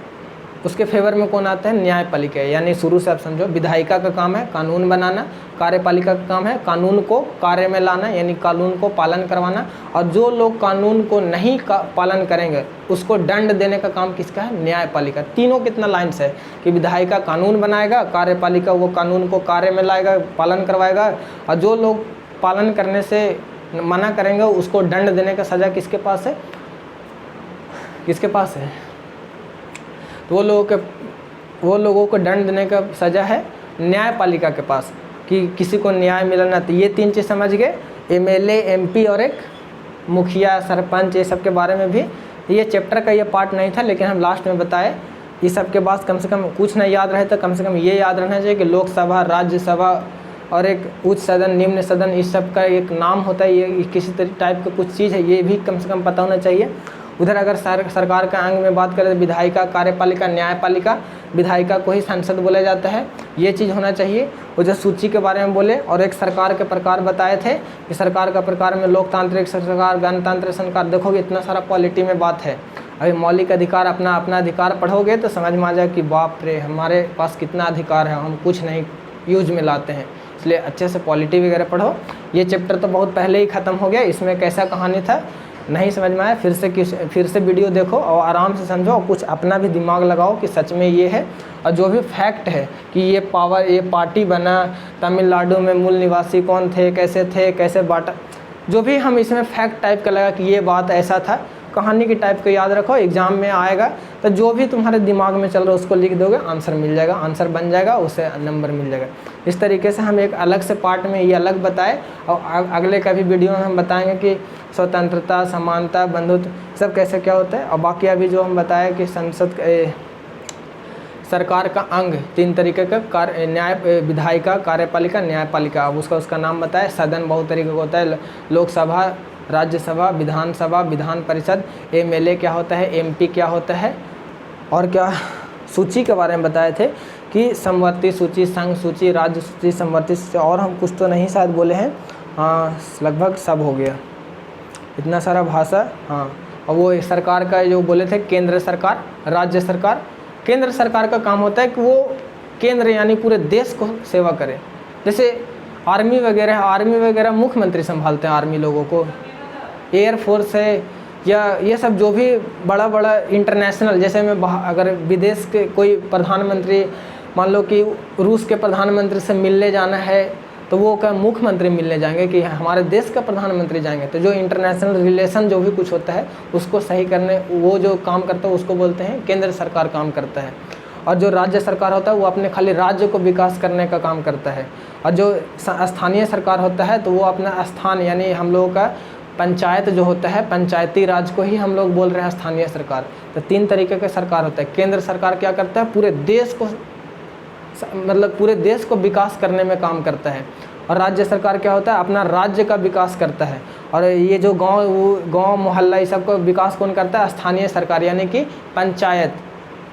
उसके फेवर में कौन आता है? न्यायपालिका। यानी शुरू से आप समझो, विधायिका का काम है कानून बनाना, कार्यपालिका का काम है कानून को कार्य में लाना, यानी कानून को पालन करवाना, और जो लोग कानून को नहीं पालन करेंगे उसको दंड देने का काम किसका है? न्यायपालिका। तीनों कितना लाइन्स है कि विधायिका कानून बनाएगा, कार्यपालिका वो कानून को कार्य में लाएगा, पालन करवाएगा, और जो लोग पालन करने से मना करेंगे उसको दंड देने का सज़ा किसके पास है? किसके पास है? तो वो लोगों को दंड देने का सज़ा है न्यायपालिका के पास, कि किसी को न्याय मिलना। तो ये 3 चीज़ समझ गए, MLA, MP और एक मुखिया, सरपंच, ये सब के बारे में भी। ये चैप्टर का ये पार्ट नहीं था, लेकिन हम लास्ट में बताए। ये सब के बाद कम से कम कुछ नहीं याद रहे तो कम से कम ये याद रहना चाहिए कि लोकसभा, राज्यसभा और एक उच्च सदन, निम्न सदन, इस सब का एक नाम होता है। ये किसी टाइप का कुछ चीज़ है, ये भी कम से कम पता होना चाहिए। उधर अगर सरकार का अंग में बात करें तो विधायिका, कार्यपालिका, न्यायपालिका, विधायिका को ही संसद बोला जाता है, ये चीज़ होना चाहिए। वो जो सूची के बारे में बोले, और एक सरकार के प्रकार बताए थे कि सरकार का प्रकार में लोकतांत्रिक सरकार, गणतंत्र सरकार, देखोगे इतना सारा पॉलिटी में बात है। अभी मौलिक अधिकार, अपना अधिकार पढ़ोगे तो समझ में आ जाए कि बाप रे हमारे पास कितना अधिकार है, हम कुछ नहीं यूज में लाते हैं। इसलिए अच्छे से पॉलिटी वगैरह पढ़ो। ये चैप्टर तो बहुत पहले ही ख़त्म हो गया, इसमें कैसा कहानी था नहीं समझ में आया, फिर से वीडियो देखो और आराम से समझो, और कुछ अपना भी दिमाग लगाओ कि सच में ये है। और जो भी फैक्ट है कि ये पार्टी बना, तमिलनाडु में मूल निवासी कौन थे, कैसे बांटा, जो भी हम इसमें फैक्ट टाइप का लगा कि ये बात ऐसा था, कहानी की टाइप को याद रखो। एग्जाम में आएगा तो जो भी तुम्हारे दिमाग में चल रहा है उसको लिख दोगे, आंसर मिल जाएगा, आंसर बन जाएगा, उससे नंबर मिल जाएगा। इस तरीके से हम एक अलग से पार्ट में ये अलग बताए, और अगले का भी वीडियो में हम बताएंगे कि स्वतंत्रता, समानता, बंधुत्व सब कैसे क्या होता है। और बाकी अभी जो हम बताए कि सरकार का अंग 3 तरीके का, विधायिका, कार्यपालिका, न्यायपालिका। अब उसका नाम बताए। सदन बहुत तरीके का होता है, लोकसभा, राज्यसभा, विधानसभा, विधान परिषद। MLA क्या होता है, MP क्या होता है, और क्या सूची के बारे में बताए थे कि समवर्ती सूची, संघ सूची, राज्य सूची, समवर्ती सूची, और हम कुछ तो नहीं शायद बोले हैं। हाँ, लगभग सब हो गया, इतना सारा भाषा। हाँ, और वो सरकार का जो बोले थे, केंद्र सरकार, राज्य सरकार। केंद्र सरकार का काम होता है कि वो केंद्र यानी पूरे देश को सेवा करे। जैसे आर्मी वगैरह मुख्यमंत्री संभालते हैं आर्मी लोगों को। एयरफोर्स है, या ये सब जो भी बड़ा इंटरनेशनल, जैसे मैं अगर विदेश के कोई प्रधानमंत्री, मान लो कि रूस के प्रधानमंत्री से मिलने जाना है तो वो क्या मुख्यमंत्री मिलने जाएंगे कि हमारे देश का प्रधानमंत्री जाएंगे। तो जो इंटरनेशनल रिलेशन जो भी कुछ होता है उसको सही करने वो जो काम करता है उसको बोलते हैं केंद्र सरकार काम करता है। और जो राज्य सरकार होता है वो अपने खाली राज्य को विकास करने का काम करता है। और जो स्थानीय सरकार होता है तो वो अपना स्थान यानी हम लोगों का पंचायत जो होता है, पंचायती राज को ही हम लोग बोल रहे हैं स्थानीय सरकार। तो 3 तरीके का सरकार होता है। केंद्र सरकार क्या करता है, पूरे देश को मतलब पूरे देश को विकास करने में काम करता है। और राज्य सरकार क्या होता है, अपना राज्य का विकास करता है। और ये जो गांव मोहल्ला ये सब का विकास कौन करता है, स्थानीय सरकार यानी कि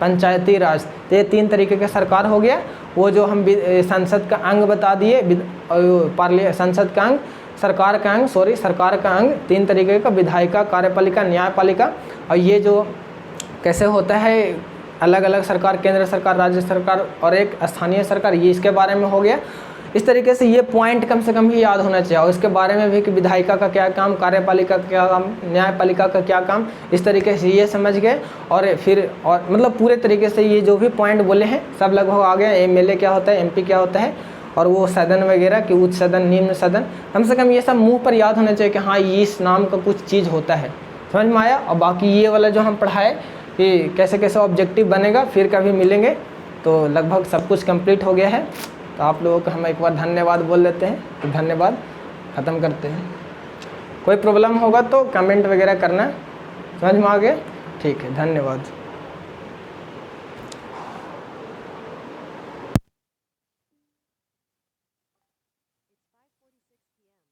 पंचायती राज। तो ये 3 तरीके का सरकार हो गया। वो जो हम संसद का अंग बता दिए, संसद का अंग, सरकार का अंग 3 तरीके का, विधायिका, कार्यपालिका, न्यायपालिका। और ये जो कैसे होता है अलग अलग सरकार, केंद्र सरकार, राज्य सरकार और एक स्थानीय सरकार, ये इसके बारे में हो गया। इस तरीके से ये पॉइंट कम से कम भी याद होना चाहिए। और इसके बारे में भी कि विधायिका का क्या काम, कार्यपालिका का क्या काम, न्यायपालिका का क्या काम, इस तरीके से ये समझ गए। और फिर और मतलब पूरे तरीके से ये जो भी पॉइंट बोले हैं सब लगभग आ गया। एमएलए क्या होता है, एमपी क्या होता है, और वो सदन वगैरह कि उच्च सदन, निम्न सदन, कम से कम ये सब मुंह पर याद होना चाहिए कि हाँ इस नाम का कुछ चीज़ होता है। समझ में आया। और बाकी ये वाला जो हम पढ़ाए कि कैसे कैसे ऑब्जेक्टिव बनेगा, फिर कभी मिलेंगे। तो लगभग सब कुछ कंप्लीट हो गया है। तो आप लोगों को हम एक बार धन्यवाद बोल लेते हैं। तो धन्यवाद, ख़त्म करते हैं। कोई प्रॉब्लम होगा तो कमेंट वगैरह करना। समझ में आ गया, ठीक है, धन्यवाद।